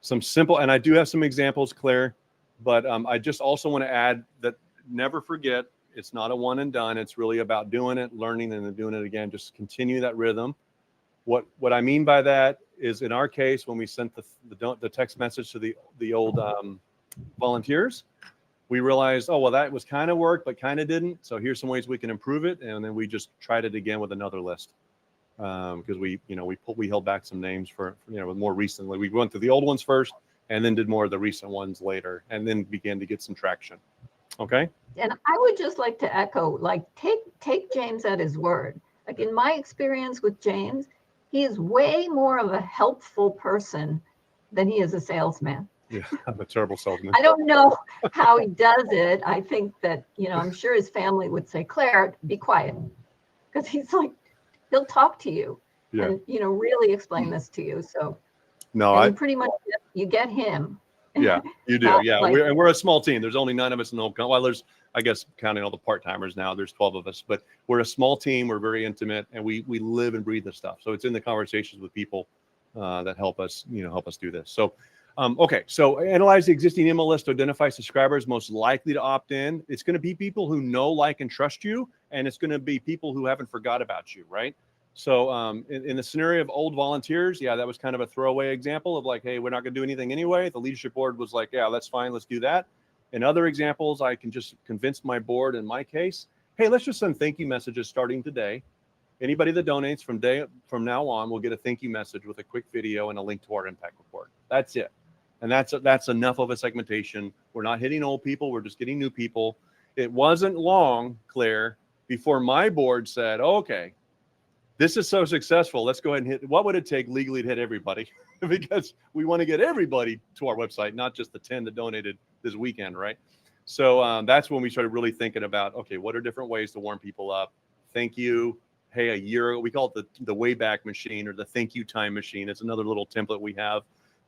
Speaker 2: Some simple, and I do have some examples, Claire, but I just also want to add that never forget, it's not a one and done. It's really about doing it, learning, and then doing it again. Just continue that rhythm. What I mean by that is, in our case, when we sent the text message to the old volunteers, we realized, oh, well, that was kind of worked, but kind of didn't. So here's some ways we can improve it. And then we just tried it again with another list. Because we held back some names for more recently. We went through the old ones first and then did more of the recent ones later, and then began to get some traction. Okay.
Speaker 1: And I would just like to echo, like, take James at his word. Like, in my experience with James, he is way more of a helpful person than he is a salesman.
Speaker 2: Yeah, I'm a terrible salesman.
Speaker 1: I don't know how he does it. I think that, I'm sure his family would say, Claire, be quiet. Because he's like, he'll talk to you and, really explain this to you. So you pretty much, you get him.
Speaker 2: Yeah, you do. Yeah,
Speaker 1: like,
Speaker 2: we're a small team. There's only 9 of us in the whole company. Well, there's, I guess, counting all the part-timers now, there's 12 of us. But we're a small team. We're very intimate, and we live and breathe this stuff. So it's in the conversations with people that help us do this. So, okay. So analyze the existing email list to identify subscribers most likely to opt in. It's going to be people who know, like, and trust you, and it's going to be people who haven't forgot about you, right? So in the scenario of old volunteers, that was kind of a throwaway example of like, hey, we're not going to do anything anyway. The leadership board was like, yeah, that's fine. Let's do that. In other examples, I can just convince my board, in my case, hey, let's just send thank you messages starting today. Anybody that donates from now on will get a thank you message with a quick video and a link to our impact report. That's it. And that's enough of a segmentation. We're not hitting old people. We're just getting new people. It wasn't long, Claire, before my board said, okay, this is so successful. Let's go ahead and hit. What would it take legally to hit everybody? Because we want to get everybody to our website, not just the 10 that donated this weekend, right? So that's when we started really thinking about, okay, what are different ways to warm people up? Thank you. Hey, a year ago, we call it the Wayback Machine or the thank you time machine. It's another little template we have.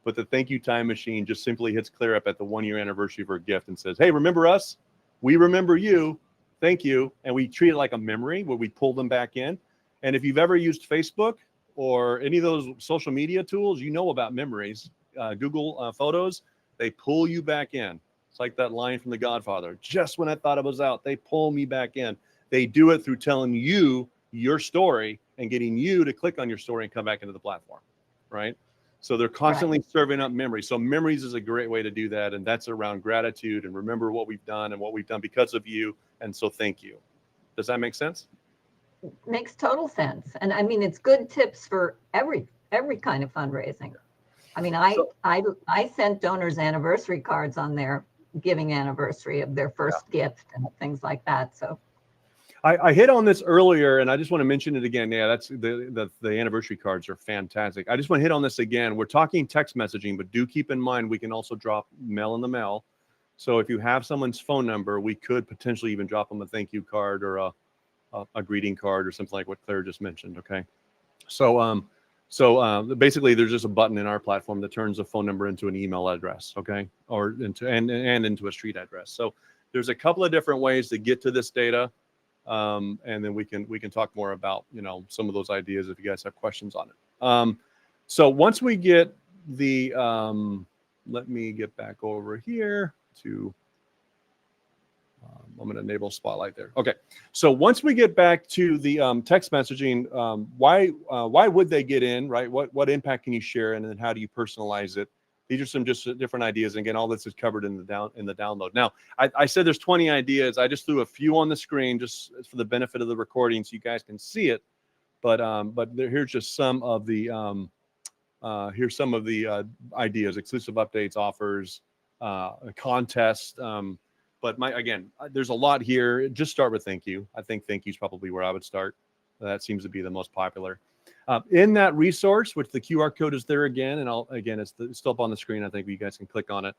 Speaker 2: But the thank you time machine just simply hits Claire up at the 1 year anniversary of her gift and says, hey, remember us? We remember you. Thank you. And we treat it like a memory where we pull them back in. And if you've ever used Facebook or any of those social media tools, you know about memories. Google Photos, they pull you back in. It's like that line from The Godfather. Just when I thought it was out, they pull me back in. They do it through telling you your story and getting you to click on your story and come back into the platform, right? So they're constantly serving up memories. So memories is a great way to do that. And that's around gratitude and remember what we've done and what we've done because of you. And so thank you. Does that make sense?
Speaker 1: Makes total sense. And I mean, it's good tips for every kind of fundraising. I mean, I sent donors anniversary cards on their giving anniversary of their first gift and things like that. So
Speaker 2: I hit on this earlier, and I just want to mention it again. Yeah, that's the anniversary cards are fantastic. I just want to hit on this again. We're talking text messaging, but do keep in mind we can also drop mail in the mail. So if you have someone's phone number, we could potentially even drop them a thank you card or a greeting card or something like what Claire just mentioned. Okay, so basically there's just a button in our platform that turns a phone number into an email address. Okay, or into and into a street address. So there's a couple of different ways to get to this data. And then we can talk more about, some of those ideas if you guys have questions on it. So once we get the, let me get back over here to, I'm going to enable Spotlight there. Okay. So once we get back to the text messaging, why would they get in, right? What impact can you share? And then how do you personalize it? These are some just different ideas. And again, all this is covered in the download. Now, I said there's 20 ideas. I just threw a few on the screen just for the benefit of the recording so you guys can see it. But here's just some of the ideas: exclusive updates, offers, a contest. But again, there's a lot here. Just start with thank you. I think thank you is probably where I would start. That seems to be the most popular. In that resource, which the QR code is there again, and it's still up on the screen. I think you guys can click on it.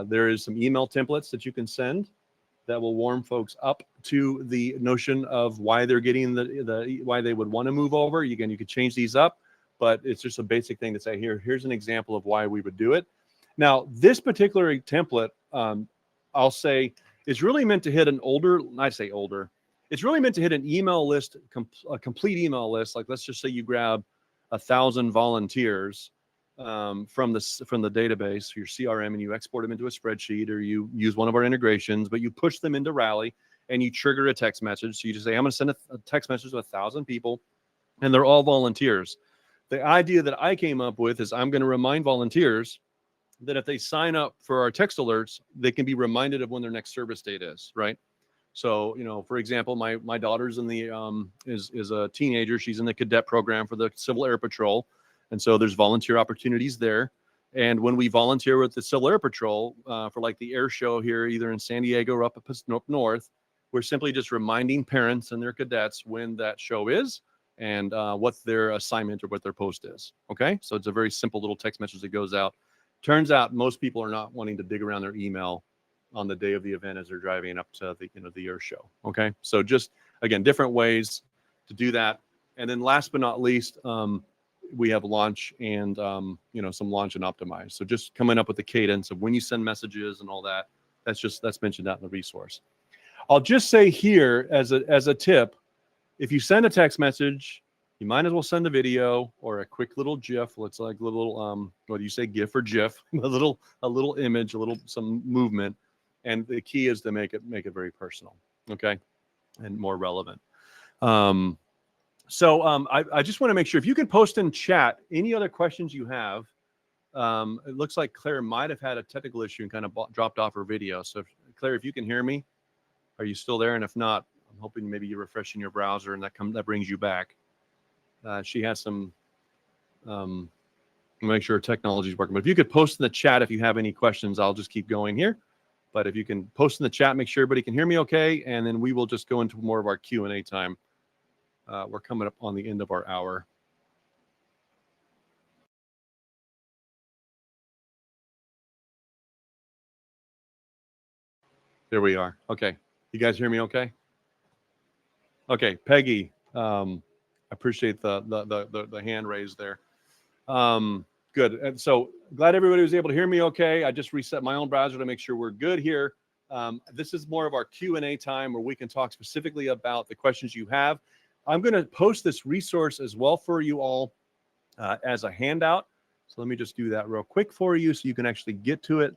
Speaker 2: There is some email templates that you can send that will warm folks up to the notion of why they're getting why they would want to move over. You could change these up, but it's just a basic thing to say here's an example of why we would do it. Now, this particular template, I'll say, is really meant to hit it's really meant to hit an email list, a complete email list. Like, let's just say you grab 1,000 volunteers from the database, your CRM, and you export them into a spreadsheet, or you use one of our integrations, but you push them into Rally and you trigger a text message. So you just say, I'm going to send a text message to 1,000 people, and they're all volunteers. The idea that I came up with is I'm going to remind volunteers that if they sign up for our text alerts, they can be reminded of when their next service date is, right? So, for example, my daughter's in the is a teenager. She's in the cadet program for the Civil Air Patrol. And so there's volunteer opportunities there. And when we volunteer with the Civil Air Patrol for like the air show here, either in San Diego or up north, we're simply just reminding parents and their cadets when that show is and what their assignment or what their post is. Okay. So it's a very simple little text message that goes out. Turns out most people are not wanting to dig around their email on the day of the event as they're driving up to the air show. Okay. So just, again, different ways to do that. And then last but not least, we have launch and, some launch and optimize. So just coming up with the cadence of when you send messages and all that, that's mentioned out in the resource. I'll just say here as a tip, if you send a text message, you might as well send a video or a quick little GIF. It's like a little, what do you say, GIF or GIF? a little image, some movement. And the key is to make it very personal, okay, and more relevant. I just want to make sure if you can post in chat any other questions you have. It looks like Claire might have had a technical issue and kind of dropped off her video. So Claire, if you can hear me, are you still there? And if not, I'm hoping maybe you're refreshing your browser and that brings you back. She has some, make sure technology is working. But if you could post in the chat if you have any questions, I'll just keep going here. But if you can post in the chat, make sure everybody can hear me okay, and then we will just go into more of our Q&A time. We're coming up on the end of our hour. There we are. Okay. You guys hear me okay? Okay, Peggy, I appreciate the hand raised there. Good. And so glad everybody was able to hear me okay. I just reset my own browser to make sure we're good here. This is more of our Q&A time where we can talk specifically about the questions you have. I'm going to post this resource as well for you all as a handout. So let me just do that real quick for you so you can actually get to it.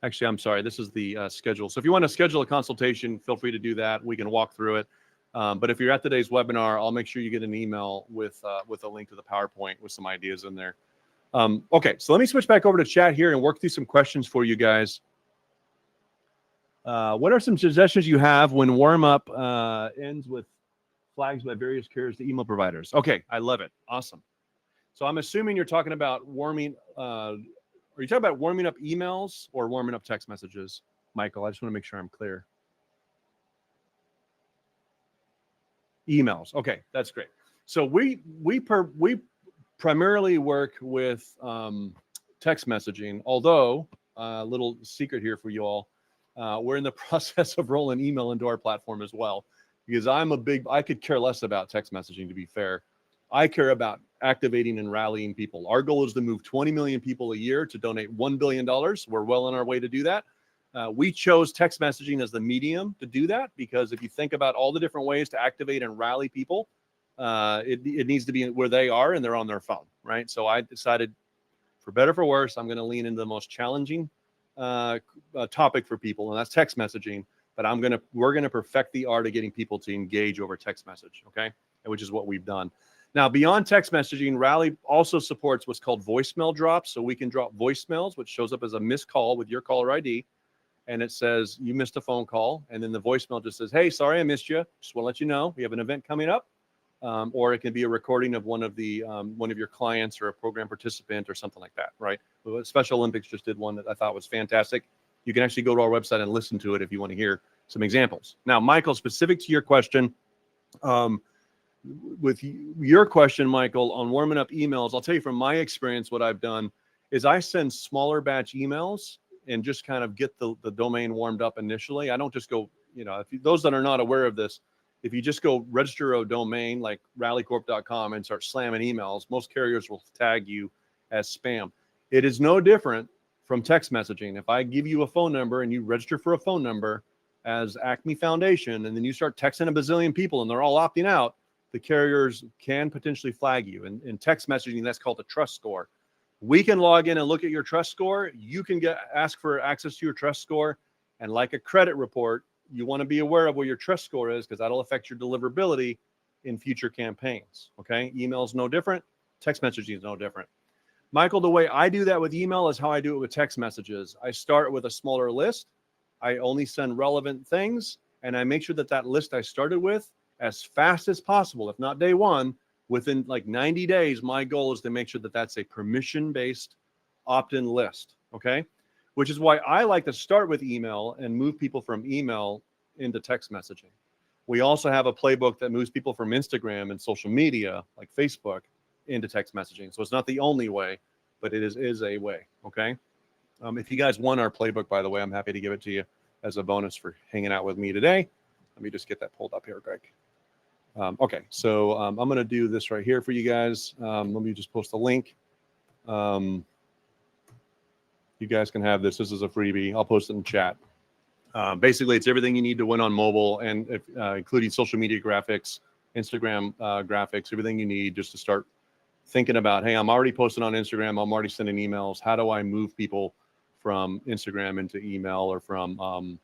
Speaker 2: Actually, I'm sorry, this is the schedule. So if you want to schedule a consultation, feel free to do that. We can walk through it. But if you're at today's webinar, I'll make sure you get an email with a link to the PowerPoint with some ideas in there. Okay, so let me switch back over to chat here and work through some questions for you guys. What are some suggestions you have when warm-up ends with flags by various carriers to email providers? Okay, I love it. Awesome. So I'm assuming you're talking about warming... are you talking about warming up emails or warming up text messages, Michael? I just want to make sure I'm clear. Emails. Okay, that's great. So we primarily work with text messaging, although a little secret here for you all, we're in the process of rolling email into our platform as well, because I could care less about text messaging, to be fair. I care about activating and rallying people. Our goal is to move 20 million people a year to donate $1 billion. We're well on our way to do that. We chose text messaging as the medium to do that because if you think about all the different ways to activate and rally people, it needs to be where they are and they're on their phone, right? So I decided, for better or for worse, I'm going to lean into the most challenging topic for people, and that's text messaging. But we're going to perfect the art of getting people to engage over text message, okay? Which is what we've done. Now, beyond text messaging, Rally also supports what's called voicemail drops. So we can drop voicemails, which shows up as a missed call with your caller ID. And it says, you missed a phone call. And then the voicemail just says, hey, sorry, I missed you. Just want to let you know we have an event coming up. Or it can be a recording of one of your clients or a program participant or something like that, right? Special Olympics just did one that I thought was fantastic. You can actually go to our website and listen to it if you want to hear some examples. Now, Michael, specific to your question, with your question, Michael, on warming up emails, I'll tell you from my experience, what I've done is I send smaller batch emails and just kind of get the domain warmed up initially. I don't just go, those that are not aware of this, if you just go register a domain like rallycorp.com and start slamming emails, most carriers will tag you as spam. It is no different from text messaging. If I give you a phone number and you register for a phone number as Acme Foundation, and then you start texting a bazillion people and they're all opting out, the carriers can potentially flag you. And in text messaging, that's called a trust score. We can log in and look at your trust score. You can ask for access to your trust score. And like a credit report, you want to be aware of what your trust score is because that'll affect your deliverability in future campaigns. Okay? Email is no different. Text messaging is no different. Michael, the way I do that with email is how I do it with text messages. I start with a smaller list. I only send relevant things. And I make sure that list I started with, as fast as possible, if not day one, within like 90 days, my goal is to make sure that that's a permission-based opt-in list, okay? Which is why I like to start with email and move people from email into text messaging. We also have a playbook that moves people from Instagram and social media, like Facebook, into text messaging. So it's not the only way, but it is a way, okay? If you guys want our playbook, by the way, I'm happy to give it to you as a bonus for hanging out with me today. Let me just get that pulled up here, Greg. Okay, so I'm going to do this right here for you guys. Let me just post a link. You guys can have this. This is a freebie. I'll post it in chat. Basically, it's everything you need to win on mobile, and including social media graphics, Instagram graphics, everything you need just to start thinking about, hey, I'm already posting on Instagram. I'm already sending emails. How do I move people from Instagram into email or from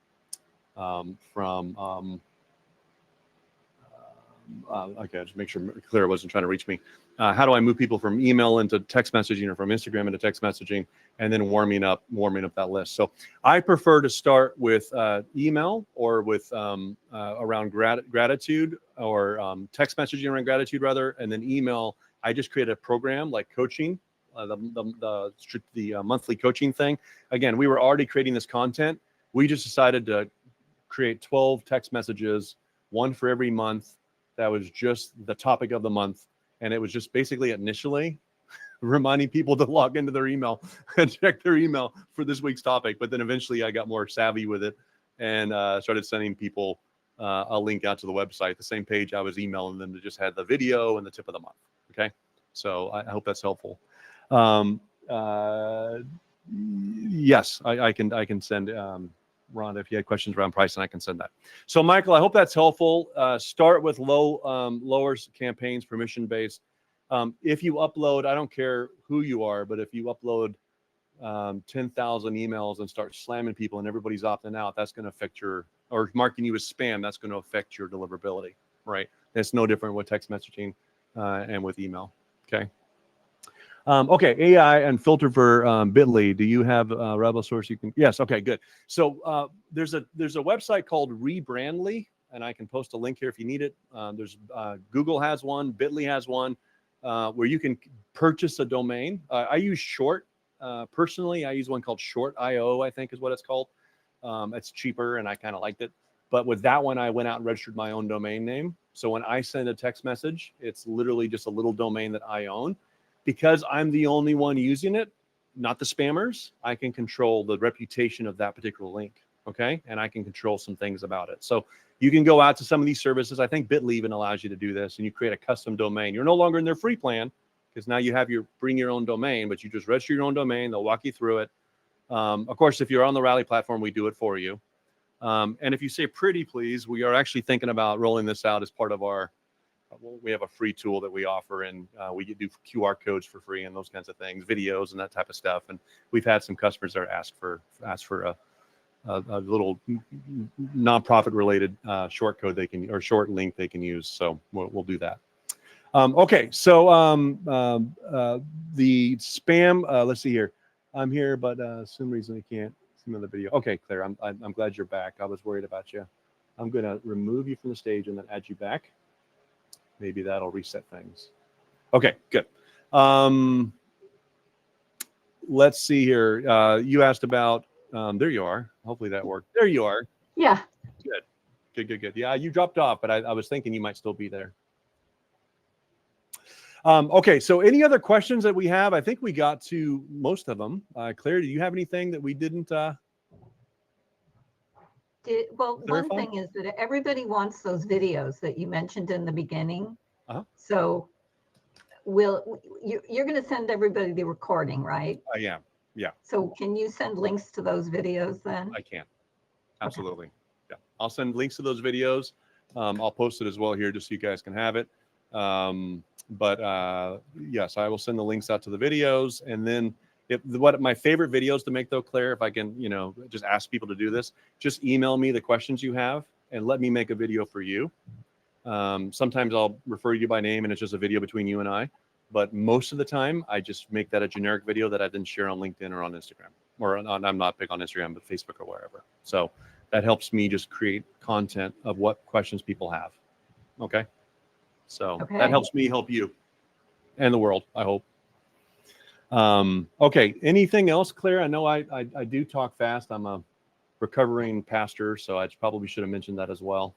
Speaker 2: okay, just make sure Claire wasn't trying to reach me. How do I move people from email into text messaging or from Instagram into text messaging, and then warming up that list? So I prefer to start with email or with around gratitude or text messaging around gratitude rather, and then email. I just create a program like coaching, the monthly coaching thing. Again, we were already creating this content. We just decided to create 12 text messages, one for every month. That was just the topic of the month. And it was just basically initially reminding people to log into their email and check their email for this week's topic. But then eventually I got more savvy with it and started sending people a link out to the website, the same page I was emailing them that just had the video and the tip of the month. Okay. So I hope that's helpful. Yes, I can send, Rhonda, if you had questions around pricing, I can send that. So Michael, I hope that's helpful. Start with lower campaigns, permission-based. If you upload, I don't care who you are, but if you upload 10,000 emails and start slamming people and everybody's opting out, that's going to affect or marking you as spam, that's going to affect your deliverability, right? That's no different with text messaging and with email, okay? Okay, AI and filter for Bitly. Do you have a Rebel source you can? Yes. Okay, good. So there's a website called Rebrandly, and I can post a link here if you need it. There's Google has one, Bitly has one, where you can purchase a domain. I use Short. Personally, I use one called Short.io, I think is what it's called. It's cheaper, and I kind of liked it. But with that one, I went out and registered my own domain name. So when I send a text message, it's literally just a little domain that I own. Because I'm the only one using it, not the spammers, I can control the reputation of that particular link, okay? And I can control some things about it. So you can go out to some of these services. I think Bitly even allows you to do this, and you create a custom domain. You're no longer in their free plan because now you have bring your own domain, but you just register your own domain. They'll walk you through it. Of course, if you're on the Rally platform, we do it for you. And if you say pretty please, we are actually thinking about rolling this out as part of our we have a free tool that we offer, and we do QR codes for free and those kinds of things, videos and that type of stuff. And we've had some customers that ask for a little nonprofit related short code or short link they can use. So we'll do that. Okay, so the spam. Let's see here. I'm here, but some reason I can't see another video. Okay, Claire, I'm glad you're back. I was worried about you. I'm gonna remove you from the stage and then add you back. Maybe that'll reset things. Okay, good. Let's see here. You asked about, there you are. Hopefully that worked. There you are.
Speaker 1: Yeah.
Speaker 2: Good. Yeah, you dropped off, but I was thinking you might still be there. Okay, so any other questions that we have? I think we got to most of them. Claire, do you have anything that we didn't
Speaker 1: Well, one thing is that everybody wants those videos that you mentioned in the beginning. So you're going to send everybody the recording, right?
Speaker 2: I am. Yeah.
Speaker 1: So can you send links to those videos then?
Speaker 2: I can. Absolutely. Okay. Yeah. I'll send links to those videos. I'll post it as well here just so you guys can have it. But yes, I will send the links out to the videos. And then what my favorite videos to make though, Claire, if I can, just ask people to do this, just email me the questions you have and let me make a video for you. Sometimes I'll refer you by name and it's just a video between you and I, but most of the time I just make that a generic video that I then share on LinkedIn or on Instagram, or I'm not big on Instagram, but Facebook or wherever. So that helps me just create content of what questions people have. Okay. So that helps me help you and the world, I hope. Okay. Anything else, Claire? I know I do talk fast. I'm a recovering pastor, so I probably should have mentioned that as well.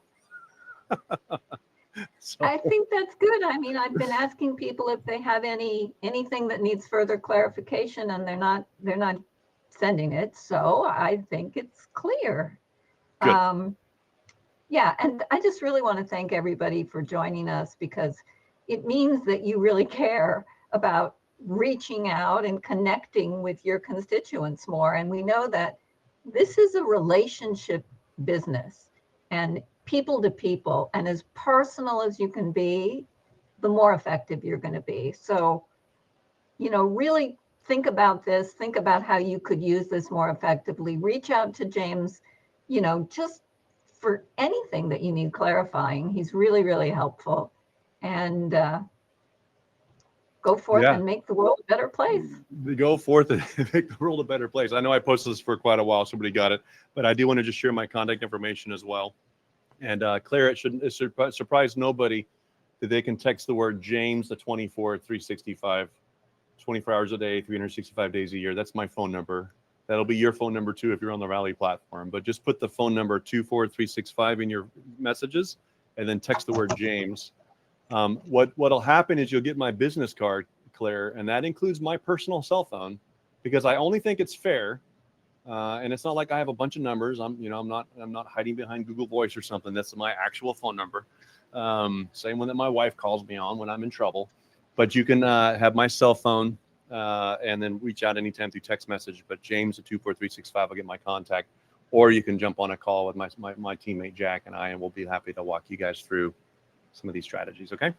Speaker 2: So.
Speaker 1: I think that's good. I mean, I've been asking people if they have anything that needs further clarification, and they're not sending it. So I think it's clear.
Speaker 2: Good.
Speaker 1: Yeah, and I just really want to thank everybody for joining us, because it means that you really care about reaching out and connecting with your constituents more. And we know that this is a relationship business, and people to people, and as personal as you can be, the more effective you're going to be. So, really think about this, think about how you could use this more effectively. Reach out to James, just for anything. something that you need clarifying, he's really, really helpful. And go forth
Speaker 2: Yeah.
Speaker 1: and make the world a better place.
Speaker 2: Go forth and make the world a better place. I know I posted this for quite a while, somebody got it, but I do want to just share my contact information as well. And Claire, it should surprise nobody that they can text the word James to 365, 24 hours a day, 365 days a year. That's my phone number. That'll be your phone number too if you're on the Rally platform. But just put the phone number 24365 in your messages and then text the word James. What'll happen is you'll get my business card, Claire, and that includes my personal cell phone, because I only think it's fair. And it's not like I have a bunch of numbers. I'm not hiding behind Google Voice or something. That's my actual phone number. Same one that my wife calls me on when I'm in trouble. But you can have my cell phone and then reach out anytime through text message. But James at 24365 will get my contact, or you can jump on a call with my teammate Jack and I, and we'll be happy to walk you guys through some of these strategies. Okay.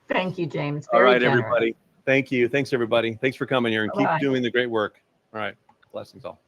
Speaker 1: Thank you, James.
Speaker 2: All
Speaker 1: Very
Speaker 2: right,
Speaker 1: generous.
Speaker 2: everybody. Thank you. Thanks, everybody. Thanks for coming here and keep
Speaker 1: Bye-bye.
Speaker 2: doing the great work. All right. Blessings all.